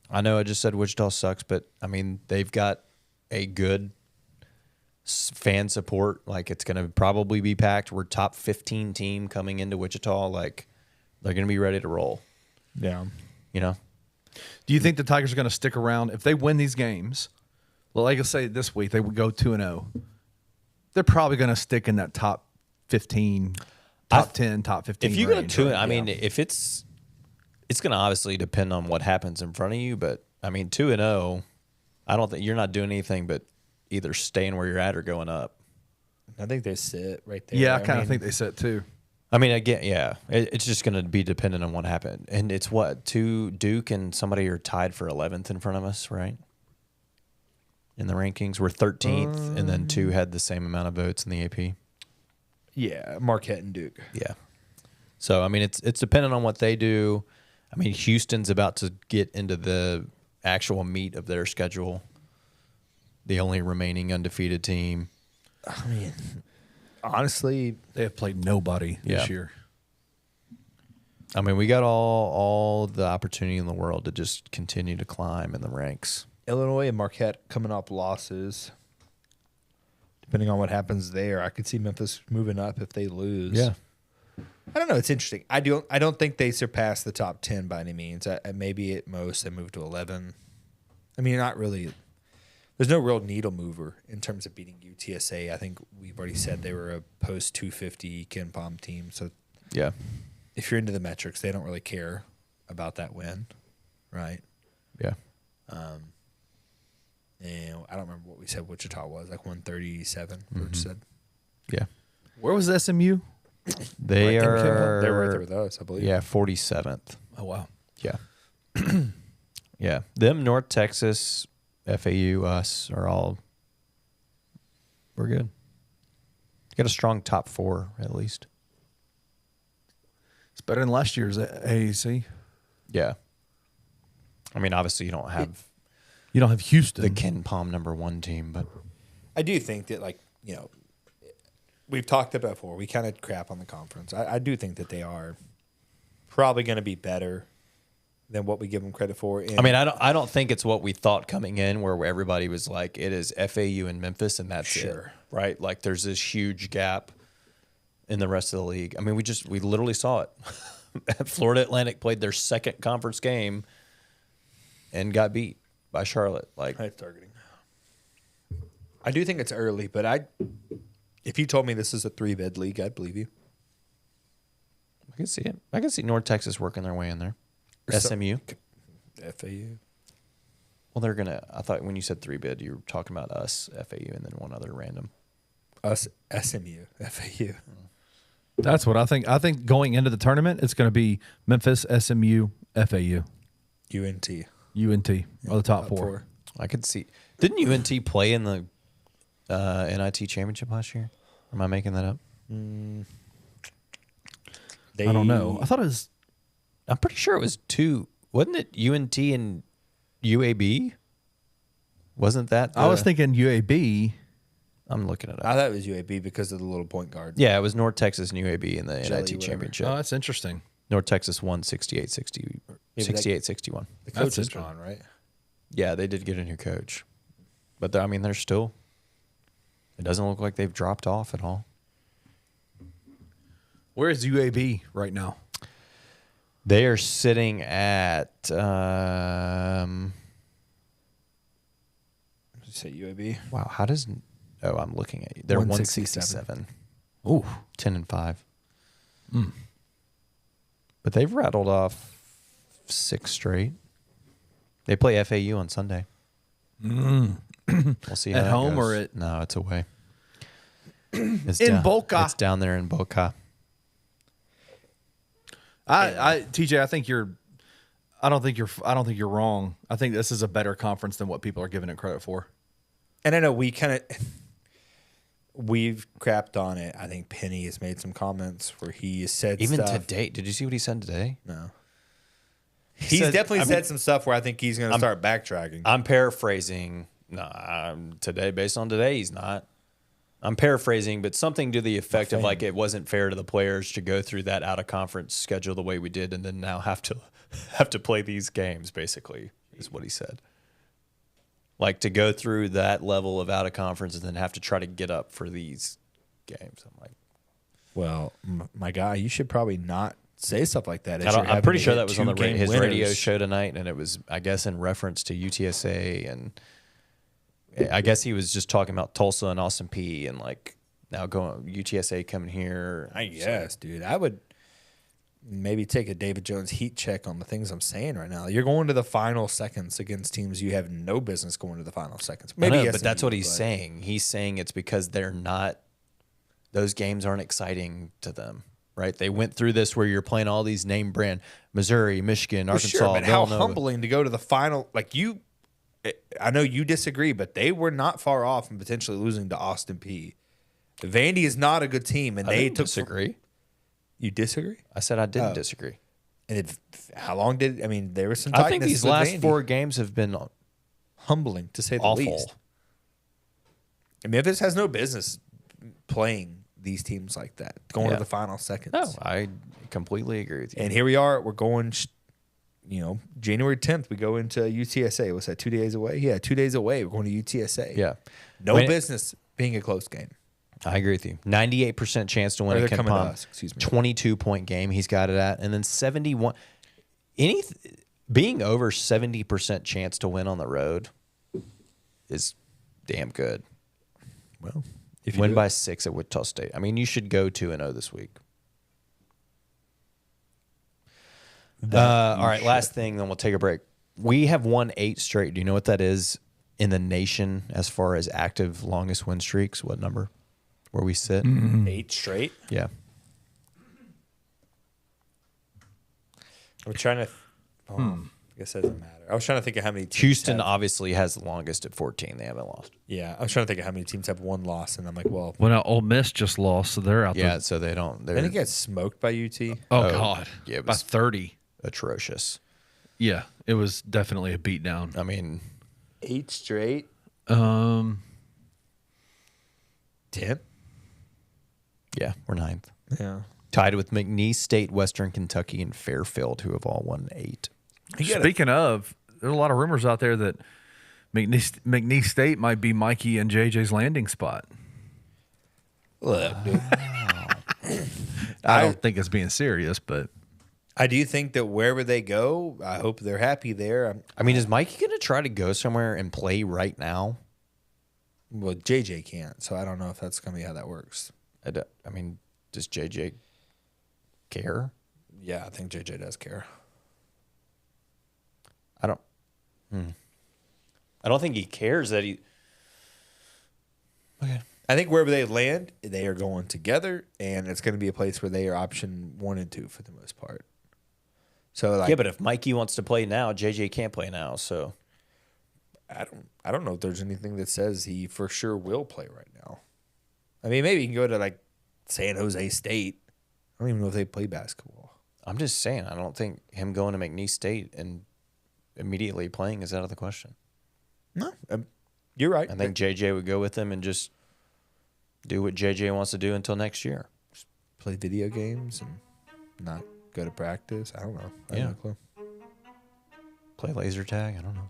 I know I just said Wichita sucks, but I mean, they've got a good fan support. Like, it's going to probably be packed. We're top 15 team coming into Wichita. Like, they're going to be ready to roll, Yeah. you know? Do you think the Tigers are going to stick around if they win these games? Well, like I say, this week they would go 2-0. They're probably going to stick in that top 15. top 10, top 15. If you go range, to it, right? I mean, if it's going to obviously depend on what happens in front of you. But I mean, 2-0, I don't think you're not doing anything but either staying where you're at or going up. I think they sit right there. Yeah, I kind of think they sit too. I mean, again, yeah, it's just going to be dependent on what happened. And it's what, Duke and somebody are tied for 11th in front of us, right? In the rankings, we're 13th, and then 2 had the same amount of votes in the AP. Yeah, Marquette and Duke. Yeah. So I mean, it's dependent on what they do. I mean, Houston's about to get into the actual meat of their schedule. The only remaining undefeated team. I mean, honestly, They have played nobody this Yeah. year. I mean, we got all the opportunity in the world to just continue to climb in the ranks. Illinois and Marquette coming off losses. Depending on what happens there, I could see Memphis moving up if they lose. Yeah. I don't know. It's interesting. I don't think they surpass the top 10 by any means. Maybe at most they move to 11. I mean, not really. There's no real needle mover in terms of beating UTSA. I think we've already said they were a post 250 Ken Pom team. So Yeah. if you're into the metrics, they don't really care about that win, right? Yeah. And I don't remember what we said Wichita was, like 137. Which said Yeah. Where was SMU? They they're are right there with us, I believe. Yeah, 47th. Oh, wow. Yeah. Yeah. Them, North Texas, FAU, us are all we're good. Got a strong top 4 at least. It's better than last year's AAC. Yeah. I mean, obviously you don't have You don't have Houston. the Ken Pom #1 team, but I do think that, like, we've talked about it before. We kind of crap on the conference. I do think that they are probably going to be better than what we give them credit for. I mean, I don't think it's what we thought coming in, where everybody was like, it is FAU and Memphis, and that's it, right? Like, there's this huge gap in the rest of the league. I mean, we literally saw it. Florida Atlantic played their second conference game and got beat by Charlotte. Like, targeting. I do think it's early, but if you told me this is a 3-bid league, I'd believe you. I can see it. I can see North Texas working their way in there. SMU. FAU. Well, they're gonna. I thought when you said 3-bid, you were talking about us, FAU, and then one other random. Us, SMU, FAU. That's what I think. I think going into the tournament, it's going to be Memphis, SMU, FAU, UNT. UNT are the top four. I could see. Didn't UNT play in the NIT championship last year? Or am I making that up? I don't know. I thought it was. I'm pretty sure it was 2. Wasn't it UNT and UAB? Wasn't that? I was thinking UAB. I'm looking it I up. thought it was UAB because of the little point guard. Yeah, it was North Texas and UAB in the Jelly, NIT whatever. championship. Oh, that's interesting. North Texas won 68-60, that- 68-61. The That's coach is interesting. gone, right? Yeah, they did get a new coach. But, I mean, they're still... It doesn't look like they've dropped off at all. Where is UAB right now? They are sitting at... Did you say UAB? wow, how does... Oh, I'm looking at you. They're 167. 167. Ooh. 10-5. But they've rattled off 6 straight. They play FAU on Sunday. We'll see how At that home goes. or at- No, it's away. It's In Boca. It's down there in Boca. TJ, I don't think you're wrong. I think this is a better conference than what people are giving it credit for. And I know we've crapped on it. I think Penny has made some comments where he has said Even stuff. today, did you see what he said today? No. He's said- definitely I mean- said some stuff where I think he's going to start backtracking. I'm paraphrasing. Today, based on today, he's not. I'm paraphrasing, but something to the effect of like it wasn't fair to the players to go through that out of conference schedule the way we did, and then now have to play these games. Basically, is what he said. Like to go through that level of out of conference and then have to try to get up for these games. I'm like, well, my guy, you should probably not say stuff like that. I'm pretty sure that was on his radio show tonight, and it was, I guess, in reference to UTSA, and I guess he was just talking about Tulsa and Austin Peay and like Now going UTSA coming here. I guess, dude. I would maybe take a David Jones heat check on the things I'm saying right now. You're going to the final seconds against teams you have no business going to the final seconds. Maybe, but that's what he's saying. He's saying it's because they're not. Those games aren't exciting to them, right? They went through this where you're playing all these name brand Missouri, Michigan, Arkansas. Sure, but how humbling to go to the final. Like you, I know you disagree, but they were not far off from potentially losing to Austin Peay. Vandy is not a good team, and they disagree. You disagree? I said I didn't disagree. And how long did I mean? There was some. I think these last Vandy. 4 games have been humbling to say the awful. least. And Memphis has no business playing these teams like that, going to the final seconds. No, I completely agree with you. And here we are. We're going, January 10th, we go into UTSA. What's that, 2 days away? Yeah, 2 days away. We're going to UTSA. Yeah. No business being a close game. I agree with you. 98% chance to win a coming to us, excuse me. 22-point game he's got it at. And then 71. Being over 70% chance to win on the road is damn good. Well, if you win by 6 at Wichita State. I mean, you should go 2-0 this week. All right, last thing, then we'll take a break. We have won 8 straight. Do you know what that is in the nation as far as active longest win streaks? What number? Where we sit? 8 straight? Yeah. I'm trying to. I guess that doesn't matter. I was trying to think of how many teams. Houston obviously has the longest at 14. They haven't lost. Yeah, I was trying to think of how many teams have one loss, and I'm like, well. Well, now Ole Miss just lost, so they're out there. Yeah, so they don't. They didn't get smoked by UT. Oh, God. Yeah, it by was 30. Atrocious. Yeah, it was definitely a beatdown. I mean, 8 straight. 10. Yeah, we're 9th. Yeah. Tied with McNeese State, Western Kentucky, and Fairfield, who have all won 8. Speaking of, there's a lot of rumors out there that McNeese State might be Mikey and JJ's landing spot. Look, dude. I don't think it's being serious, but I do think that wherever they go, I hope they're happy there. I mean, is Mikey going to try to go somewhere and play right now? Well, JJ can't, so I don't know if that's going to be how that works. I mean, does JJ care? Yeah, I think JJ does care. I don't think he cares that he. Okay. I think wherever they land, they are going together, and it's going to be a place where they are option 1 and 2 for the most part. So, yeah, but if Mikey wants to play now, JJ can't play now. So, I don't know if there's anything that says he for sure will play right now. I mean, maybe he can go to like San Jose State. I don't even know if they play basketball. I'm just saying, I don't think him going to McNeese State and immediately playing is out of the question. No, you're right. I think JJ would go with him and just do what JJ wants to do until next year. Just play video games and not go to practice. I don't know. I have no clue. Play laser tag. I don't know.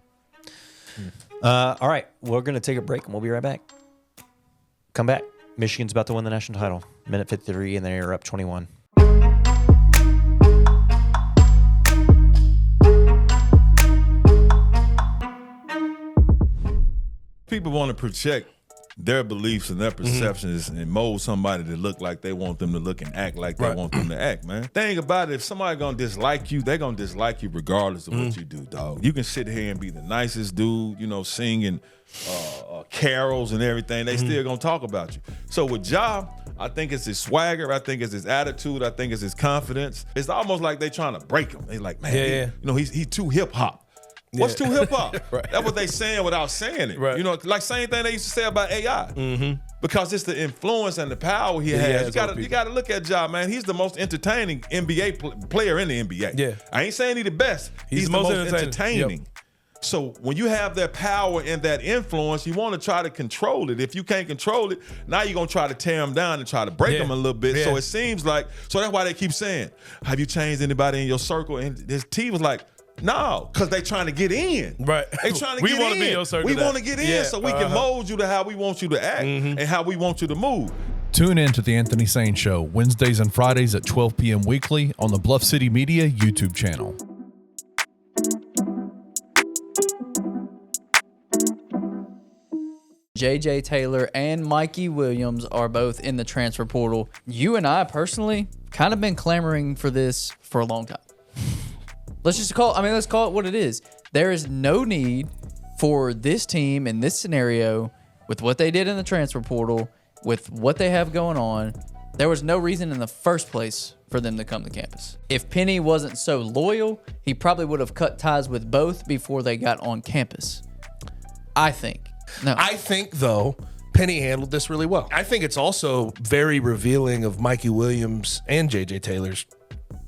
All right, we're going to take a break and we'll be right back. Come back. Michigan's about to win the national title. Minute 53, and they are up 21. People want to project their beliefs and their perceptions and mold somebody to look like they want them to look and act like they want them to act, man. Thing about it, if somebody gonna dislike you, they gonna dislike you regardless of what you do, dog. You can sit here and be the nicest dude, singing carols and everything. They still gonna talk about you. So with Ja, I think it's his swagger. I think it's his attitude. I think it's his confidence. It's almost like they trying to break him. They like, man, he's too hip hop. What's too hip hop? That's what they saying without saying it. Right. Like same thing they used to say about AI. Because it's the influence and the power he has. You gotta look at Ja, man. He's the most entertaining NBA player in the NBA. Yeah. I ain't saying he's the best. He's the most entertaining. Yep. So when you have that power and that influence, you want to try to control it. If you can't control it, now you're going to try to tear him down and try to break him a little bit. So it seems like, so that's why they keep saying, have you changed anybody in your circle? And his team was like, no, because they trying to get in. Right. They trying to get in. We want to be in your circle. We want to get in so we can mold you to how we want you to act and how we want you to move. Tune in to The Anthony Sane Show, Wednesdays and Fridays at 12 p.m. weekly on the Bluff City Media YouTube channel. J.J. Taylor and Mikey Williams are both in the transfer portal. You and I personally kind of been clamoring for this for a long time. Let's call it what it is. There is no need for this team in this scenario with what they did in the transfer portal, with what they have going on. There was no reason in the first place for them to come to campus. If Penny wasn't so loyal, he probably would have cut ties with both before they got on campus. I think. No. I think, though, Penny handled this really well. I think it's also very revealing of Mikey Williams and J.J. Taylor's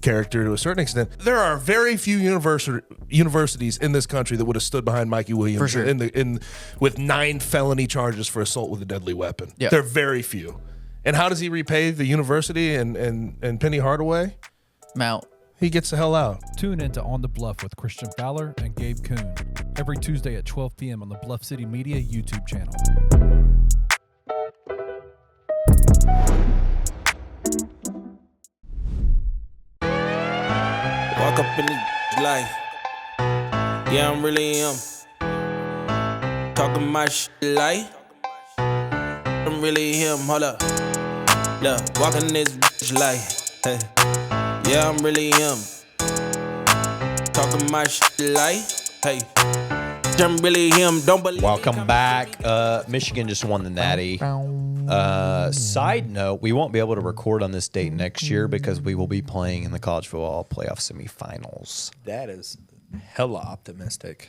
character to a certain extent. There are very few universities in this country that would have stood behind Mikey Williams For sure. with 9 felony charges for assault with a deadly weapon. Yep. They're very few. And how does he repay the university and Penny Hardaway? Mount. He gets the hell out. Tune into On the Bluff with Christian Fowler and Gabe Kuhn every Tuesday at 12 p.m. on the Bluff City Media YouTube channel. Walk up in the life. Yeah, I'm really him. Talking my shit like I'm really him. Hold up. Look, walking this bitch like, hey. Yeah, I'm really him. Talking my shit like, hey. I'm really him. Don't believe. Welcome back. Michigan just won the Natty. Side note, we won't be able to record on this date next year because we will be playing in the college football playoff semifinals. That is hella optimistic.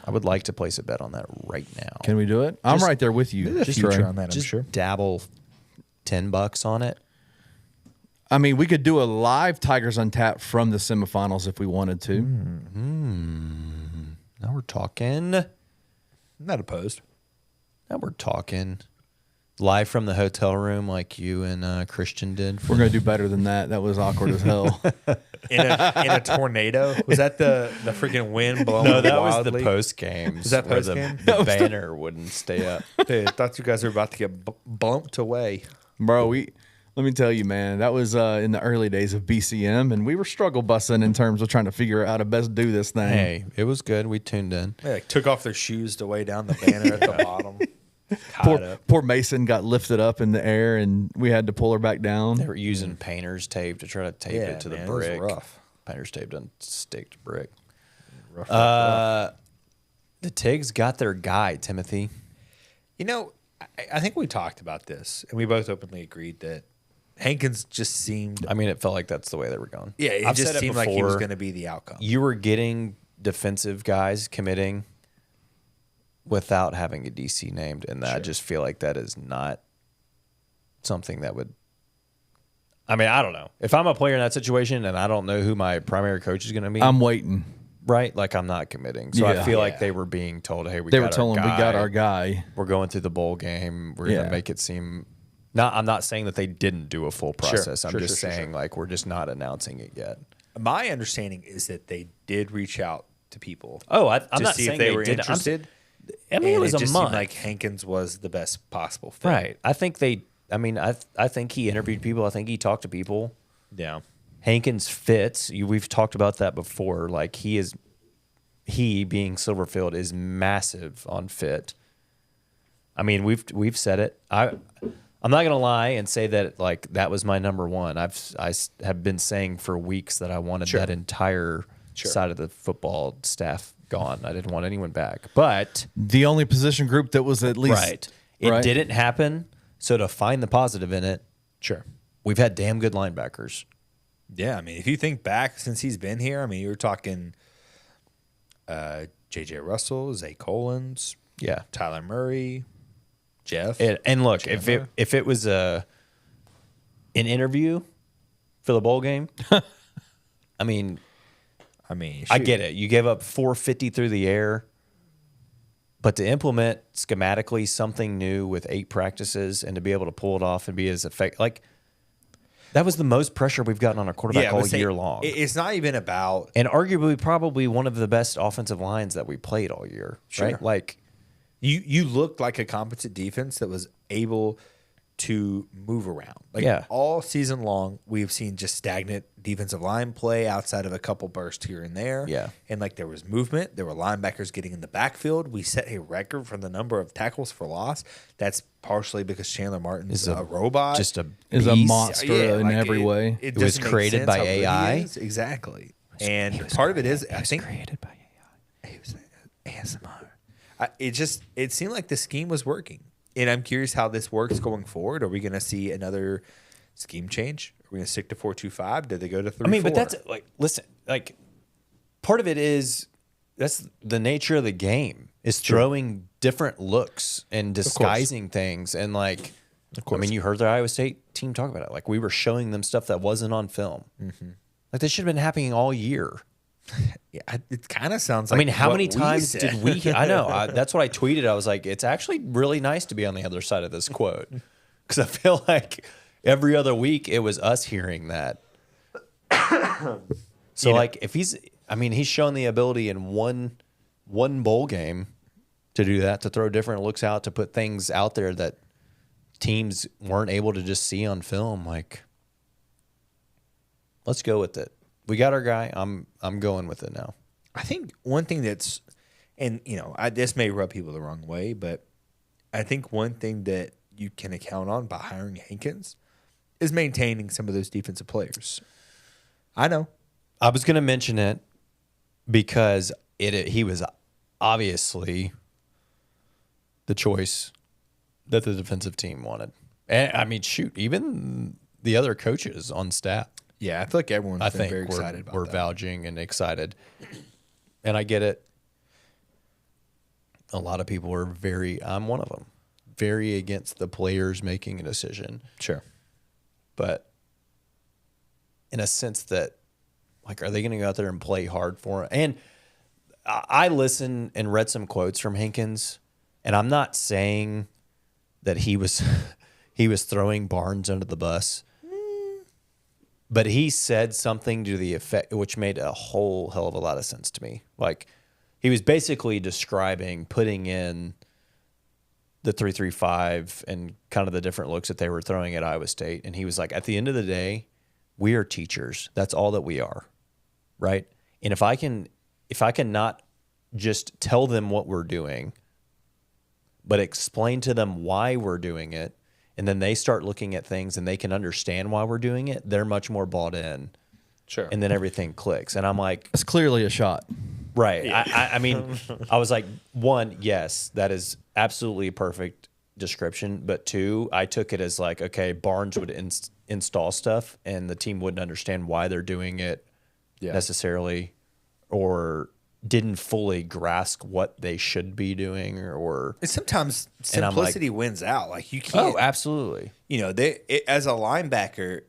I would like to place a bet on that right now. Can we do it? I'm right there with you. There's a future on that, I'm Just sure. dabble $10 on it. I mean, we could do a live Tigers Untapped from the semifinals if we wanted to. Now we're talking. I'm not opposed. Now we're talking. Live from the hotel room like you and Christian did. We're going to do better than that. That was awkward as hell. In a tornado? Was that the freaking wind blowing No, that was wildly? the post game. Was that where post-game? the banner wouldn't stay up. Dude, I thought you guys were about to get bumped away. Bro, let me tell you, man, that was in the early days of BCM, and we were struggle bussing in terms of trying to figure out how to best do this thing. Hey, it was good. We tuned in. They like, took off their shoes to weigh down the banner at the bottom. Poor Mason got lifted up in the air, and we had to pull her back down. They were using painter's tape to try to tape Yeah, it to man, the it was brick. rough. Painter's tape doesn't stick to brick. Rough. The Tigs got their guy, Timothy. You know, I think we talked about this, and we both openly agreed that Hankins just seemed. I mean, it felt like that's the way they were going. Yeah, it I've just said seemed like he was before. going to be the outcome. You were getting defensive guys committing without having a DC named, and I just feel like that is not something that would. I mean, I don't know. If I'm a player in that situation and I don't know who my primary coach is going to be, I'm waiting. right? Like I'm not committing. So I Yeah. feel like they were being told, "Hey, They were telling him we got our guy. We're going through the bowl game. We're going Yeah. to make it seem." Not. I'm not saying that they didn't do a full process. I'm just saying like we're just not announcing it yet. My understanding is that they did reach out to people. Oh, I'm to not see saying if they were didn't. interested. I mean, it and was a just month. seemed like Hankins was the best possible fit. Right. I think they. I mean, I think he interviewed people. I think he talked to people. Yeah. Hankins fits. We've talked about that before. Like he being Silverfield is massive on fit. I mean, we've said it. I'm not gonna lie and say that like that was my number one. I have been saying for weeks that I wanted that entire side of the football staff gone. I didn't want anyone back. But The only position group that was at least it didn't happen. So to find the positive in it, Sure. we've had damn good linebackers. Yeah, I mean, if you think back since he's been here, I mean, you were talking J.J. Russell, Zay Collins, Yeah. Tyler Murray, Jeff. And look, Chandler. if it was an interview for the bowl game, I mean, I shoot. get it. You gave up 450 through the air, but to implement schematically something new with 8 practices and to be able to pull it off and be as effective, like that was the most pressure we've gotten on our quarterback all year long. It's not even about And arguably probably one of the best offensive lines that we played all year, right? Like you looked like a competent defense that was able to move around. Like Yeah. all season long, we've seen just stagnant defensive line play outside of a couple bursts here and there. Yeah. And like there was movement. There were linebackers getting in the backfield. We set a record for the number of tackles for loss. That's partially because Chandler Martin's a robot. Just a Is a beast. monster in like every way. It was doesn't make created sense by how good he AI. is. Exactly. And part of it is, I think, created by AI. it was ASMR. It seemed like the scheme was working. And I'm curious how this works going forward. Are we going to see another scheme change? Are we going to stick to 4-2-5? Did they go to 3-4? I mean, but that's like, listen, like part of it is that's the nature of the game is throwing different looks and disguising things. And like, I mean, you heard the Iowa State team talk about it. Like we were showing them stuff that wasn't on film. Like this should have been happening all year. Yeah, it kind of sounds like. I mean, how what many we times said. did we? I know. That's what I tweeted. I was like, it's actually really nice to be on the other side of this quote because I feel like every other week it was us hearing that. So, like, if he's shown the ability in one bowl game to do that, to throw different looks out, to put things out there that teams weren't able to just see on film. Like, let's go with it. We got our guy. I'm going with it now. I think one thing that's, and this may rub people the wrong way, but I think one thing that you can account on by hiring Hankins is maintaining some of those defensive players. I know. I was going to mention it because he was obviously the choice that the defensive team wanted. And I mean, shoot, even the other coaches on staff. Yeah, I feel like everyone's been think very excited about we're that. vouching and excited. And I get it. A lot of people are I'm one of them, very against the players making a decision. Sure. But in a sense that, like, are they going to go out there and play hard for it? And I listened and read some quotes from Hankins, and I'm not saying that he was throwing Barnes under the bus. But he said something to the effect, which made a whole hell of a lot of sense to me. Like, he was basically describing putting in the 3-3-5 and kind of the different looks that they were throwing at Iowa State. And he was like, at the end of the day, we are teachers. That's all that we are, right? And if I can not just tell them what we're doing, but explain to them why we're doing it, and then they start looking at things and they can understand why we're doing it, they're much more bought in. Sure. And then everything clicks. And I'm like, It's clearly a shot. right. Yeah. I mean, I was like, one, yes, that is absolutely a perfect description. But two, I took it as like, okay, Barnes would install stuff and the team wouldn't understand why they're doing it necessarily, or didn't fully grasp what they should be doing, or Sometimes simplicity wins out. Like you can't. oh, absolutely. As a linebacker,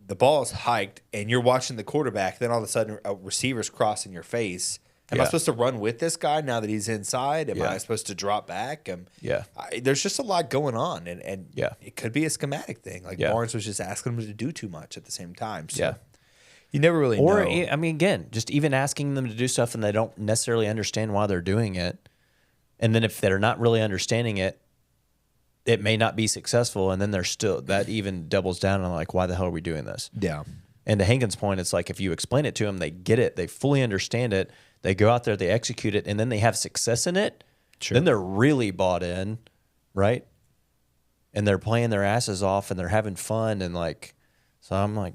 the ball is hiked and you're watching the quarterback. Then all of a sudden, a receiver's crossing your face. Am I supposed to run with this guy now that he's inside? Am I supposed to drop back? There's just a lot going on, and it could be a schematic thing. Like Barnes was just asking him to do too much at the same time. So you never really know. Or, I mean, again, just even asking them to do stuff and they don't necessarily understand why they're doing it. And then if they're not really understanding it, it may not be successful. And then they're still, that even doubles down on like, why the hell are we doing this? Yeah. And to Hankins' point, it's like if you explain it to them, they get it, they fully understand it, they go out there, they execute it, and then they have success in it. Sure. Then they're really bought in, right? And they're playing their asses off and they're having fun. And like, so I'm like,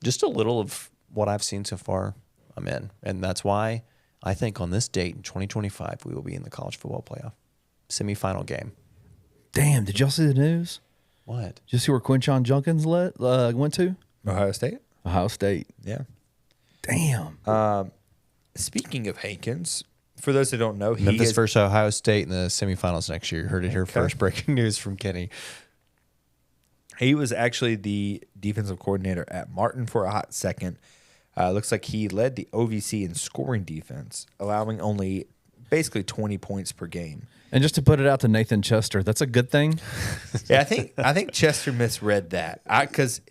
just a little of what I've seen so far, I'm in. And that's why I think on this date in 2025, we will be in the college football playoff semifinal game. Damn, did y'all see the news? What? Did you see where Quinshon Junkins went to? Ohio State? Ohio State. Yeah. Damn. Speaking of Hankins, for those that don't know, Memphis versus Ohio State in the semifinals next year. You heard it here first. Breaking news from Kenny. He was actually the defensive coordinator at Martin for a hot second. Looks like he led the OVC in scoring defense, allowing only basically 20 points per game. And just to put it out to Nathan Chester, that's a good thing. Yeah, I think Chester misread that because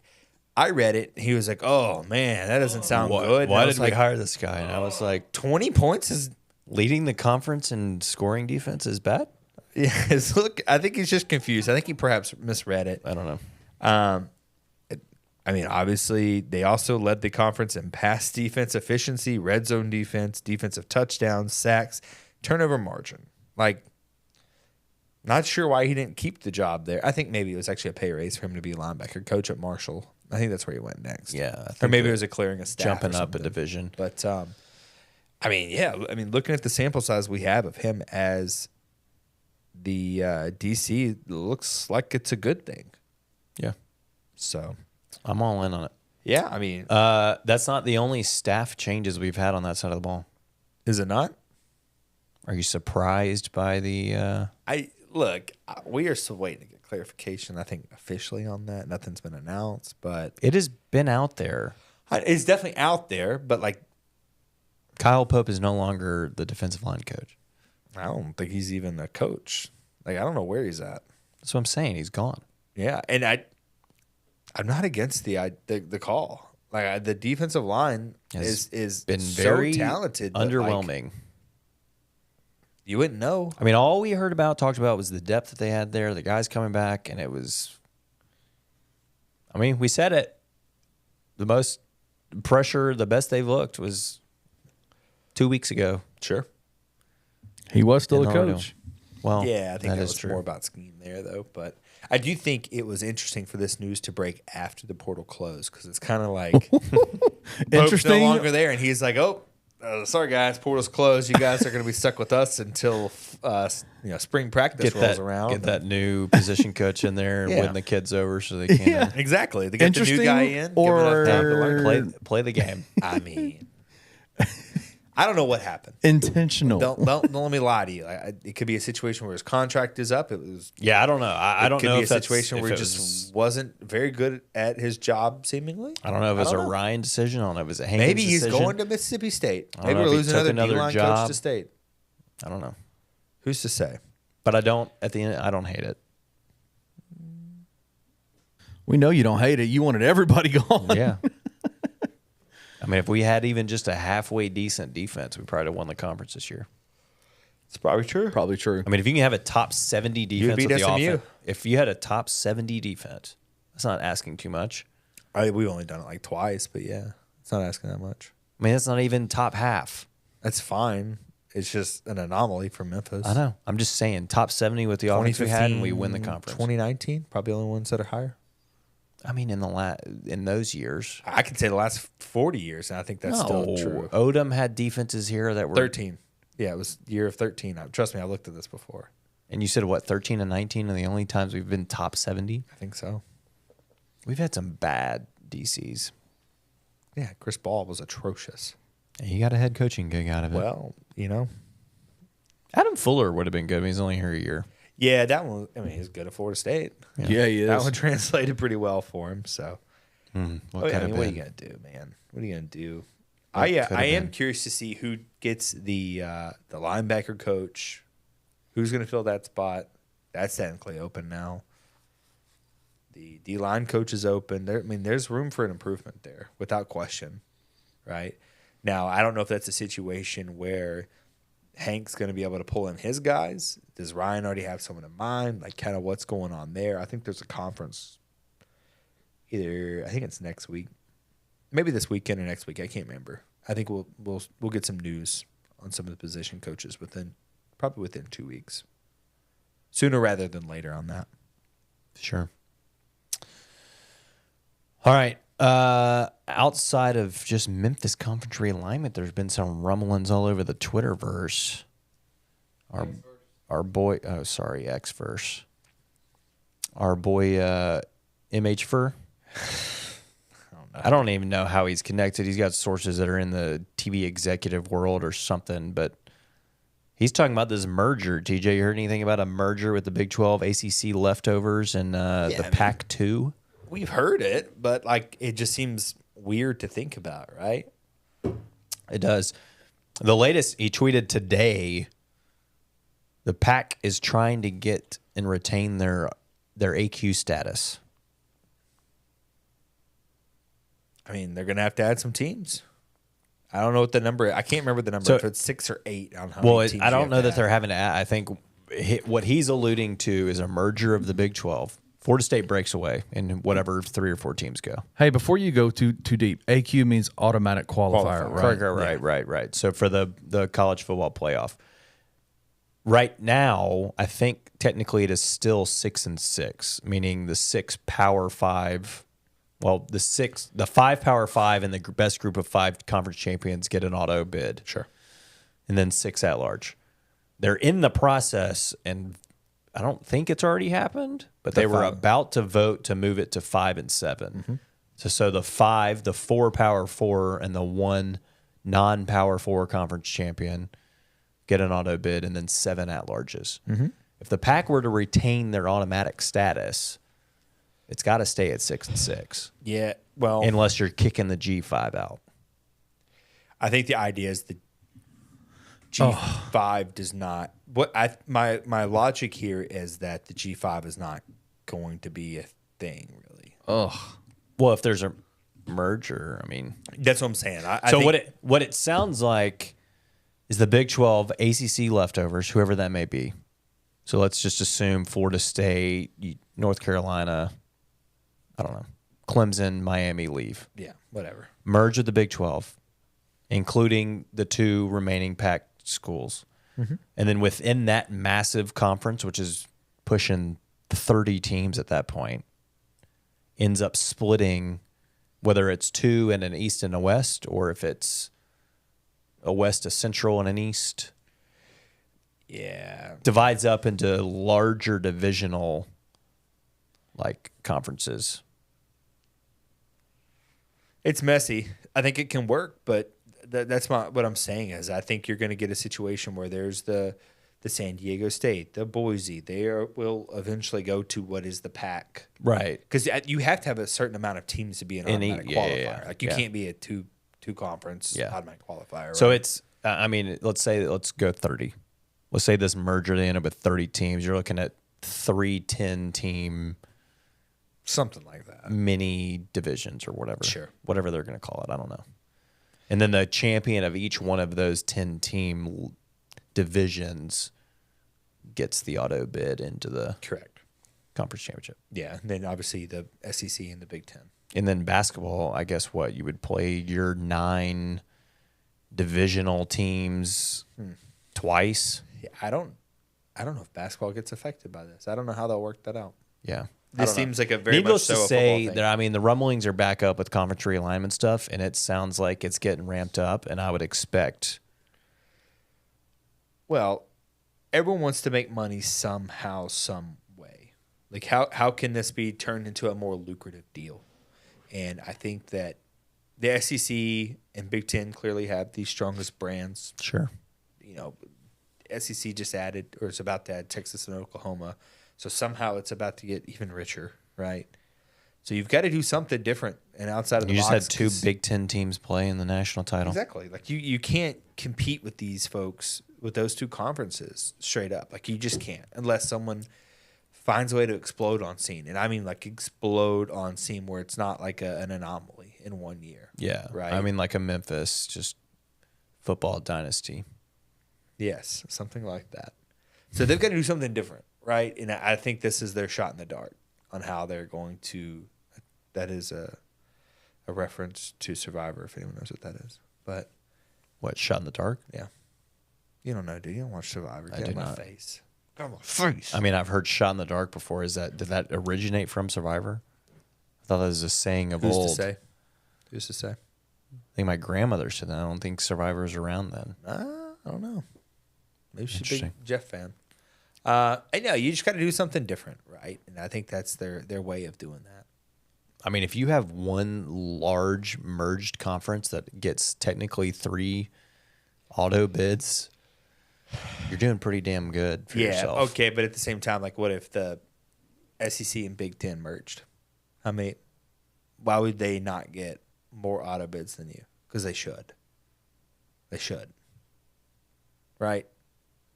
I read it. He was like, "Oh man, that doesn't sound good." Why did we hire this guy? And I was like, 20 points is leading the conference in scoring defense is bad. His look, I think he's just confused. I think he perhaps misread it. I don't know. I mean, obviously, they also led the conference in pass defense efficiency, red zone defense, defensive touchdowns, sacks, turnover margin. Like, not sure why he didn't keep the job there. I think maybe it was actually a pay raise for him to be linebacker coach at Marshall. I think that's where he went next. Yeah. Or maybe it was a clearing a staff. Jumping up a division. But, I mean, yeah. I mean, looking at the sample size we have of him as the DC, looks like it's a good thing. Yeah. So I'm all in on it. yeah, I mean, That's not the only staff changes we've had on that side of the ball. is it not? Are you surprised by the We are still waiting to get clarification. I think officially on that, nothing's been announced, but it has been out there. it's definitely out there. But like, Kyle Pope is no longer the defensive line coach. I don't think he's even a coach. Like, I don't know where he's at. That's what I'm saying. He's gone. Yeah, and I'm not against the call. Like, the defensive line is Been so very talented, but, like, underwhelming. you wouldn't know. I mean, all we talked about was the depth that they had there, the guys coming back, and it was. I mean, we said it. The most pressure, the best they've looked was 2 weeks ago. Sure. He was still In a Laredo. coach. Well, Yeah, I think that is was true. more about scheme there, though. But I do think it was interesting for this news to break after the portal closed, because it's kind of like Pope's Interesting. no longer there, and he's like, "Oh, sorry guys, portal's closed. You guys are going to be stuck with us until spring practice rolls around." Get that new position coach in there and Yeah. win the kids over so they can Exactly. They get the new Interesting, guy in, or- give enough time to learn. play the game. I mean, I don't know what happened. Intentional. Don't let me lie to you. It could be a situation where his contract is up. It was. Yeah, I don't know. I don't It could know be if a that's situation if where he it just wasn't very good at his job, seemingly. I don't know if it's a know. Ryan decision. I don't know if it was a Hankins Maybe he's decision. going to Mississippi State. I don't Maybe know we're if he losing took another another D-line job. coach to State. I don't know. Who's to say? But I don't. At the end, I don't hate it. We know you don't hate it. You wanted everybody gone. Yeah. I mean, if we had even just a halfway decent defense, we probably would have won the conference this year. It's probably true. Probably true. I mean, if you can have a top 70 defense beat with the SMU. offense, if you had a top 70 defense, that's not asking too much. We've only done it like twice, but yeah, it's not asking that much. I mean, that's not even top half. That's fine. It's just an anomaly for Memphis. I know. I'm just saying, top 70 with the offense we had, and we win the conference. 2019, probably the only ones that are higher. I mean, in those years, I could say the last 40 years, and I think that's still true. Odom had defenses here that were 13. Yeah, it was year of 13. Trust me, I looked at this before. And you said what, 13 and 19 are the only times we've been top 70? I think so. We've had some bad DCs. Yeah, Chris Ball was atrocious. And you got a head coaching gig out of it. Well, Adam Fuller would have been good, but he's only here a year. yeah, that one. I mean, he's good at Florida State. Yeah, he is. That one translated pretty well for him. So, What could have what are been? you gonna do, man? What are you gonna do? What I could have am been? curious to see who gets the linebacker coach. Who's gonna fill that spot? That's technically open now. The D-line coach is open. There's room for an improvement there, without question. Right now, I don't know if that's a situation where Hank's going to be able to pull in his guys. Does Ryan already have someone in mind? Like, kind of what's going on there? I think there's a conference. I think it's next week, maybe this weekend or next week. I can't remember. I think we'll get some news on some of the position coaches probably within 2 weeks, sooner rather than later on that. Sure. All right. Outside of just Memphis conference realignment, there's been some rumblings all over the Twitterverse. Our boy, Xverse. Our boy, MH Fur. I don't even know how he's connected. He's got sources that are in the TV executive world or something, but he's talking about this merger. TJ, you heard anything about a merger with the Big 12 ACC leftovers and the Pac-2? We've heard it, but it just seems weird to think about, right? It does. The latest, he tweeted today, the Pac is trying to get and retain their AQ status. I mean, they're going to have to add some teams. I don't know what the number is. I can't remember the number, if it's 6 or 8 on how many teams I you don't have know to that add. they're having to add. I think what he's alluding to is a merger of the Big 12. Florida State breaks away, and whatever 3 or 4 teams go. Hey, before you go too deep, AQ means automatic qualifier, right? Right. So for the college football playoff, right now, I think technically it is still 6-6, meaning the 6 Power 5. Well, the 5 Power 5 and the best group of 5 conference champions get an auto bid. Sure. And then 6 at large. They're in the process, and I don't think it's already happened, but they were about to vote to move it to 5 and 7. Mm-hmm. So the 4 Power 4, and the 1 non-Power 4 conference champion get an auto bid, and then 7 at larges. Mm-hmm. If the Pac were to retain their automatic status, it's got to stay at 6-6. Yeah. Well, unless you're kicking the G5 out. I think the idea is the G5 does not. My logic here is that the G5 is not going to be a thing, really. Well, if there's a merger, I mean, that's what I'm saying. I so think, what it sounds like is the Big 12 ACC leftovers, whoever that may be. So let's just assume Florida State, North Carolina, I don't know, Clemson, Miami leave. Yeah, whatever. Merge with the Big 12, including the 2 remaining Pac schools. Mm-hmm. And then within that massive conference, which is pushing 30 teams at that point, ends up splitting, whether it's 2 and an East and a West, or if it's a West, a Central, and an East. Yeah. Divides up into larger divisional conferences. It's messy. I think it can work, but that's what I'm saying is I think you're going to get a situation where there's the San Diego State, the Boise. Will eventually go to what is the Pac. Right. Because you have to have a certain amount of teams to be an automatic qualifier. Yeah. You can't be a two conference automatic qualifier. Right? So it's, let's go 30. Let's say this merger, they end up with 30 teams. You're looking at 3 10-team. Something like that. Mini divisions or whatever. Sure. Whatever they're going to call it. I don't know. And then the champion of each one of those 10-team divisions gets the auto bid into the correct conference championship. Yeah. And then obviously the SEC and the Big Ten. And then basketball, I guess you would play your 9 divisional teams twice. Yeah, I don't know if basketball gets affected by this. I don't know how they'll work that out. Yeah. This seems like a very Needless much so to a say football thing. that the rumblings are back up with conference realignment stuff, and it sounds like it's getting ramped up. And I would expect. Well, everyone wants to make money somehow, some way. Like how can this be turned into a more lucrative deal? And I think that the SEC and Big Ten clearly have the strongest brands. Sure. SEC just added, or is about to add, Texas and Oklahoma. So somehow it's about to get even richer, right? So you've got to do something different and outside of the box. You just had 2 Big Ten teams play in the national title. Exactly. Like you can't compete with these folks with those 2 conferences straight up. Like you just can't unless someone finds a way to explode on scene. And I mean explode on scene where it's not like an anomaly in 1 year. Yeah. Right. I mean like a Memphis just football dynasty. Yes, something like that. So they've got to do something different, right? And I think this is their shot in the dark on how they're going to. That is a reference to Survivor, if anyone knows what that is. But what, shot in the dark? Yeah, you don't know, dude. You don't watch Survivor. I do not. Face. Get on my face. I mean, I've heard shot in the dark before. Did that originate from Survivor? I thought that was a saying of old. Who's to say? I think my grandmother said that. I don't think Survivor's around then. I don't know. Maybe she's a big Interesting. Jeff fan. I know you just got to do something different, right? And I think that's their way of doing that. I mean, if you have one large merged conference that gets technically 3 auto bids, you're doing pretty damn good for yourself. Okay, but at the same time, what if the SEC and Big Ten merged? Why would they not get more auto bids than you? Because they should. They should. Right?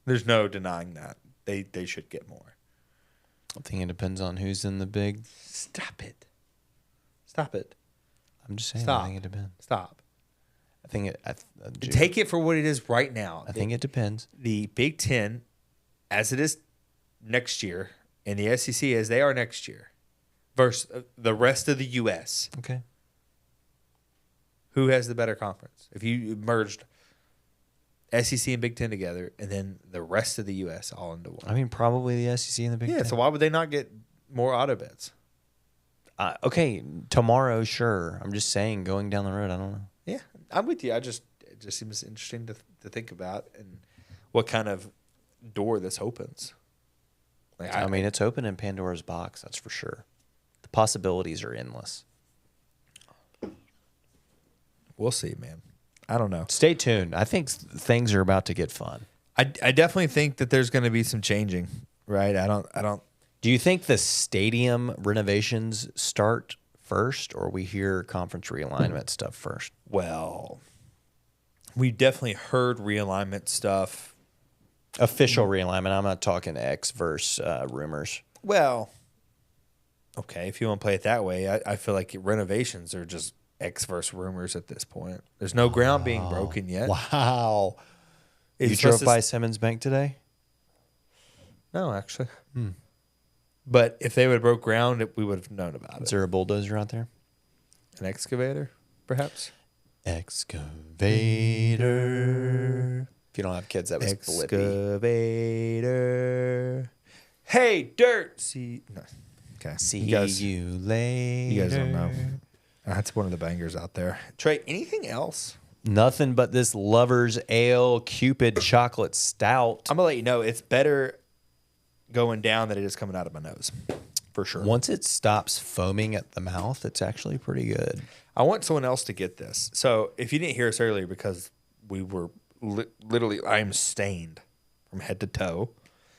There's no denying that. They should get more. I think it depends on who's in the big. Stop it. I'm just saying. Stop. I think it depends. Stop. I think it. Take it for what it is right now. I think it depends. The Big Ten as it is next year, and the SEC as they are next year, versus the rest of the U.S., Okay. who has the better conference? If you merged SEC and Big Ten together, and then the rest of the U.S. all into one. I mean, probably the SEC and the Big Ten. So why would they not get more auto bets? Okay, tomorrow, sure. I'm just saying, going down the road, I don't know. Yeah, I'm with you. It just seems interesting to think about and what kind of door this opens. Like, I mean, it's open in Pandora's box, that's for sure. The possibilities are endless. We'll see, man. I don't know. Stay tuned. I think things are about to get fun. I definitely think that there's going to be some changing, right? I don't. Do you think the stadium renovations start first, or we hear conference realignment stuff first? Well, we definitely heard realignment stuff. Official realignment. I'm not talking X versus rumors. Well, okay, if you want to play it that way, I feel like renovations are just X versus rumors at this point. There's no ground being broken yet. Wow. It's You drove supposed by to- Simmons Bank today? No, actually. But if they would have broke ground, we would have known about Is it. there a bulldozer out there? An excavator, perhaps? Excavator. If you don't have kids, that was Blippi. Excavator. Hey, dirt. See, no. Okay. See you guys later. You guys don't know. That's one of the bangers out there. Trey, anything else? Nothing but this Lover's Ale Cupid Chocolate Stout. I'm going to let you know it's better going down than it is coming out of my nose. For sure. Once it stops foaming at the mouth, it's actually pretty good. I want someone else to get this. So if you didn't hear us earlier, because we were literally, I'm stained from head to toe.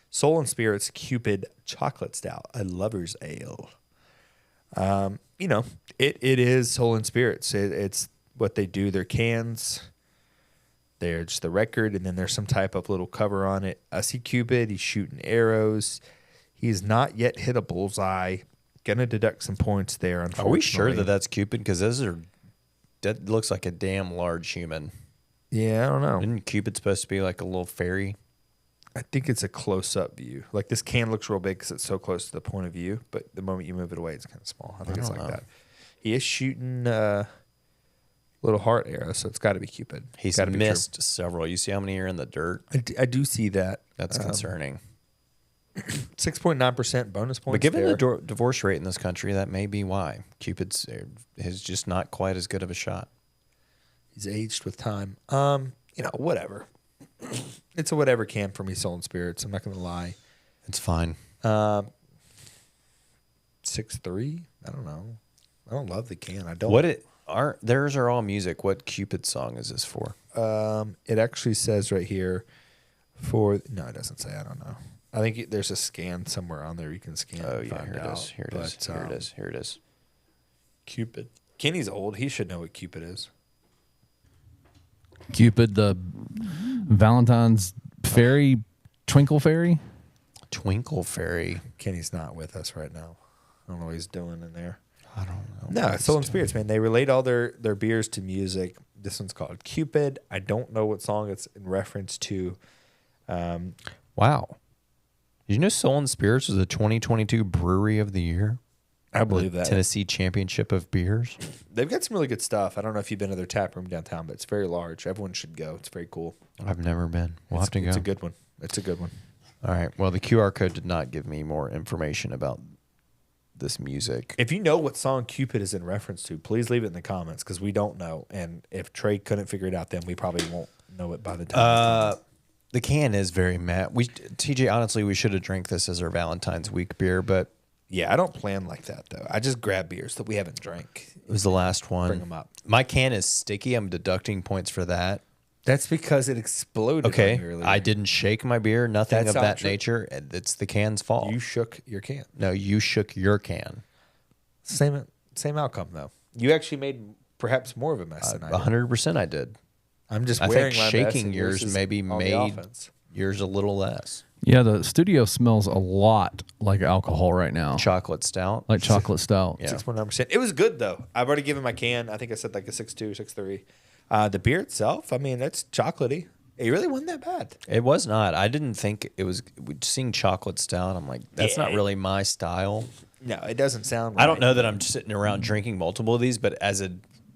Soul and Spirit's Cupid Chocolate Stout, a lover's ale. You know, it is Soul and Spirits. It's what they do. Their cans, there's the record, and then there's some type of little cover on it. I see Cupid. He's shooting arrows. He's not yet hit a bullseye. Gonna deduct some points there. Unfortunately, Are we sure that that's Cupid? Because that looks like a damn large human. Yeah, I don't know. Isn't Cupid supposed to be like a little fairy? I think it's a close-up view. Like this can looks real big because it's so close to the point of view, but the moment you move it away, it's kind of small. I think it's like that. He is shooting little heart arrows, so it's got to be Cupid. He's Gotta be missed several. You see how many are in the dirt? I do see that. That's concerning. 6.9% bonus points. But given there. the divorce rate in this country, that may be why Cupid's is just not quite as good of a shot. He's aged with time. You know, whatever. It's a whatever can for me, Soul and Spirits. I'm not going to lie. It's fine. 6.3. I don't know. I don't love the can. I don't. Theirs are all music. What Cupid song is this for? It actually says right here no, it doesn't say. I don't know. I think there's a scan somewhere on there you can scan. Oh and yeah, find here it out. is. Here it is. Here it is. Here it is. Cupid. Kenny's old. He should know what Cupid is. Cupid, the Valentine's fairy, Twinkle Fairy. Twinkle Fairy. Kenny's not with us right now. I don't know what he's doing in there. I don't know. No, it's Soul and Spirits, man. They relate all their beers to music. This one's called Cupid. I don't know what song it's in reference to. Wow. Did you know Soul and Spirits was the 2022 Brewery of the Year? I believe that. Tennessee Championship of Beers. They've got some really good stuff. I don't know if you've been to their tap room downtown, but it's very large. Everyone should go. It's very cool. I've never been. We'll have to go. It's a good one. It's a good one. All right. Well, the QR code did not give me more information about this music. If you know what song Cupid is in reference to, please leave it in the comments because we don't know. And if Trey couldn't figure it out, then we probably won't know it by the time. The can is very matte. TJ, honestly, we should have drank this as our Valentine's week beer, but Yeah, I don't plan like that, though. I just grab beers that we haven't drank. it was the last one. Bring 'em up. My can is sticky. I'm deducting points for that. That's because it exploded. Okay. on you earlier. I didn't shake my beer. Nothing That's of not that true. nature. And it's the can's fault. You shook your can. No, you shook your can. Same outcome, though. You actually made perhaps more of a mess than I did. 100% I did. I'm just I wearing think my mess shaking and yours is maybe on the made offense. yours a little less. Yeah, the studio smells a lot like alcohol right now. Chocolate stout. Like chocolate stout. Yeah. 6.9%. It was good, though. I've already given my can. I think I said like a 6.2, 6.3. The beer itself, I mean, it's chocolatey. It really wasn't that bad. It was not. I didn't think it was. Seeing chocolate stout, I'm like, that's not really my style. No, it doesn't sound right. I don't know that I'm sitting around drinking multiple of these, but as a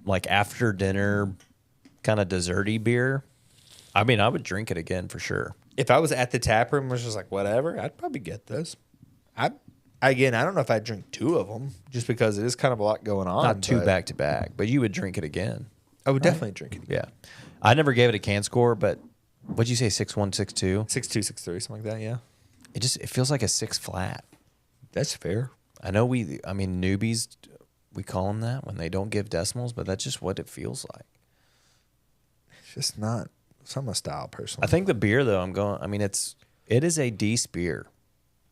like after dinner kind of desserty beer, I mean, I would drink it again for sure. If I was at the tap room and was just like, whatever, I'd probably get this. I don't know if I'd drink 2 of them just because it is kind of a lot going on. Not 2 back to back, but you would drink it again. I would definitely drink it. Yeah. I never gave it a can score, but what'd you say, 6.1, 6.2? 6.2, 6.3, something like that, yeah. It feels like a 6 flat. That's fair. I know newbies, we call them that when they don't give decimals, but that's just what it feels like. It's just not my style, personally. I think the beer, though, it is a decent beer.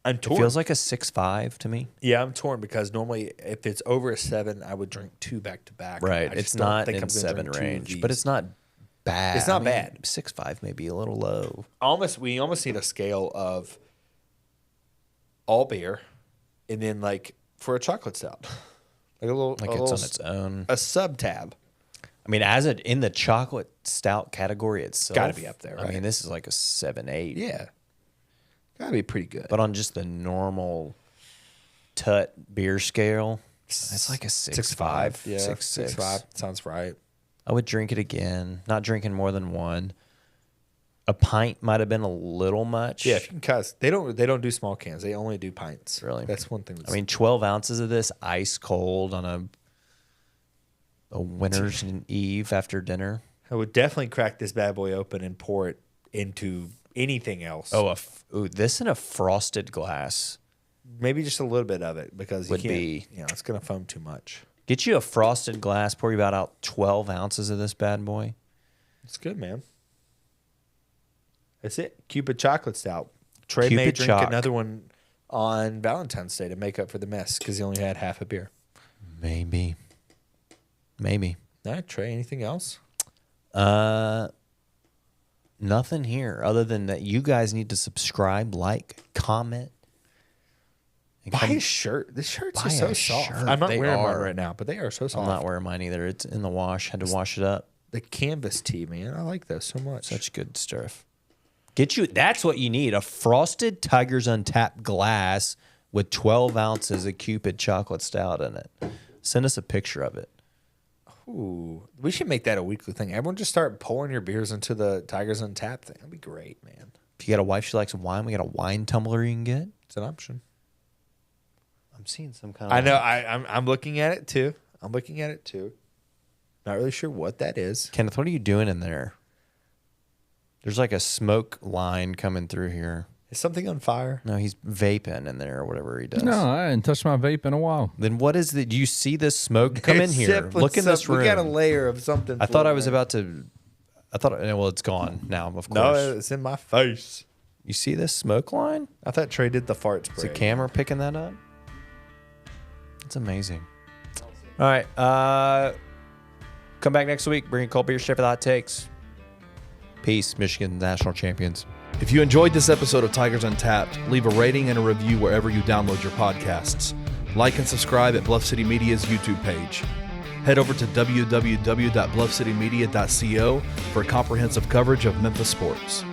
I'm torn. It feels like a 6.5 to me. Yeah, I'm torn because normally if it's over a 7, I would drink 2 back to back. Right. It's not in 7 range, but it's not bad. It's not bad. 6.5 may be a little low. We almost need a scale of all beer and then like for a chocolate stout. Like It's on its own. A sub tab. I mean, in the chocolate stout category itself, Gotta be up there, I right? mean, this is like a 7.8. Yeah. Gotta be pretty good. But on just the normal Tut beer scale, it's like a 6.5. Yeah, 6.6. 6.5. Sounds right. I would drink it again. Not drinking more than 1. A pint might have been a little much. Yeah, if you can cuss. They don't do small cans. They only do pints. Really? That's one thing. 12 ounces of this ice cold on a winter's eve after dinner. I would definitely crack this bad boy open and pour it into anything else. This in a frosted glass. Maybe just a little bit of it because Would you can't, be. it's going to foam too much. Get you a frosted glass, pour you about out 12 ounces of this bad boy. It's good, man. That's it. Cupid chocolate stout. Trey may Cupid drink choc. another one on Valentine's Day to make up for the mess because he only had half a beer. Maybe. All right, Trey, anything else? Nothing here other than that you guys need to subscribe, like, comment. and Buy come- a shirt. The shirts Buy are so a soft. shirt. I'm not They wearing one are. right now, but they are so soft. I'm not wearing mine either. It's in the wash. Had to wash it up. The canvas tee, man. I like those so much. Such good stuff. That's what you need. A frosted Tiger's Untapped glass with 12 ounces of Cupid chocolate stout in it. Send us a picture of it. Ooh, we should make that a weekly thing. Everyone just start pouring your beers into the Tigers Untapped thing. That'd be great, man. If you got a wife she likes wine, we got a wine tumbler you can get. It's an option. I'm seeing some kind of. I know. I'm looking at it too. Not really sure what that is. Kenneth, what are you doing in there? There's like a smoke line coming through here. Is something on fire? No, he's vaping in there or whatever he does. No, I hadn't touched my vape in a while. Then what is the? Do you see this smoke? Come in here. Look in this room. We got a layer of something. I thought I was about to. Well, it's gone now. Of course. No, it's in my face. You see this smoke line? I thought Trey did the fart spray. Is the camera picking that up? It's amazing. All right. Come back next week. Bring a cold beer straight for the hot takes. Peace, Michigan national champions. If you enjoyed this episode of Tigers Untapped, leave a rating and a review wherever you download your podcasts. Like and subscribe at Bluff City Media's YouTube page. Head over to www.bluffcitymedia.co for comprehensive coverage of Memphis sports.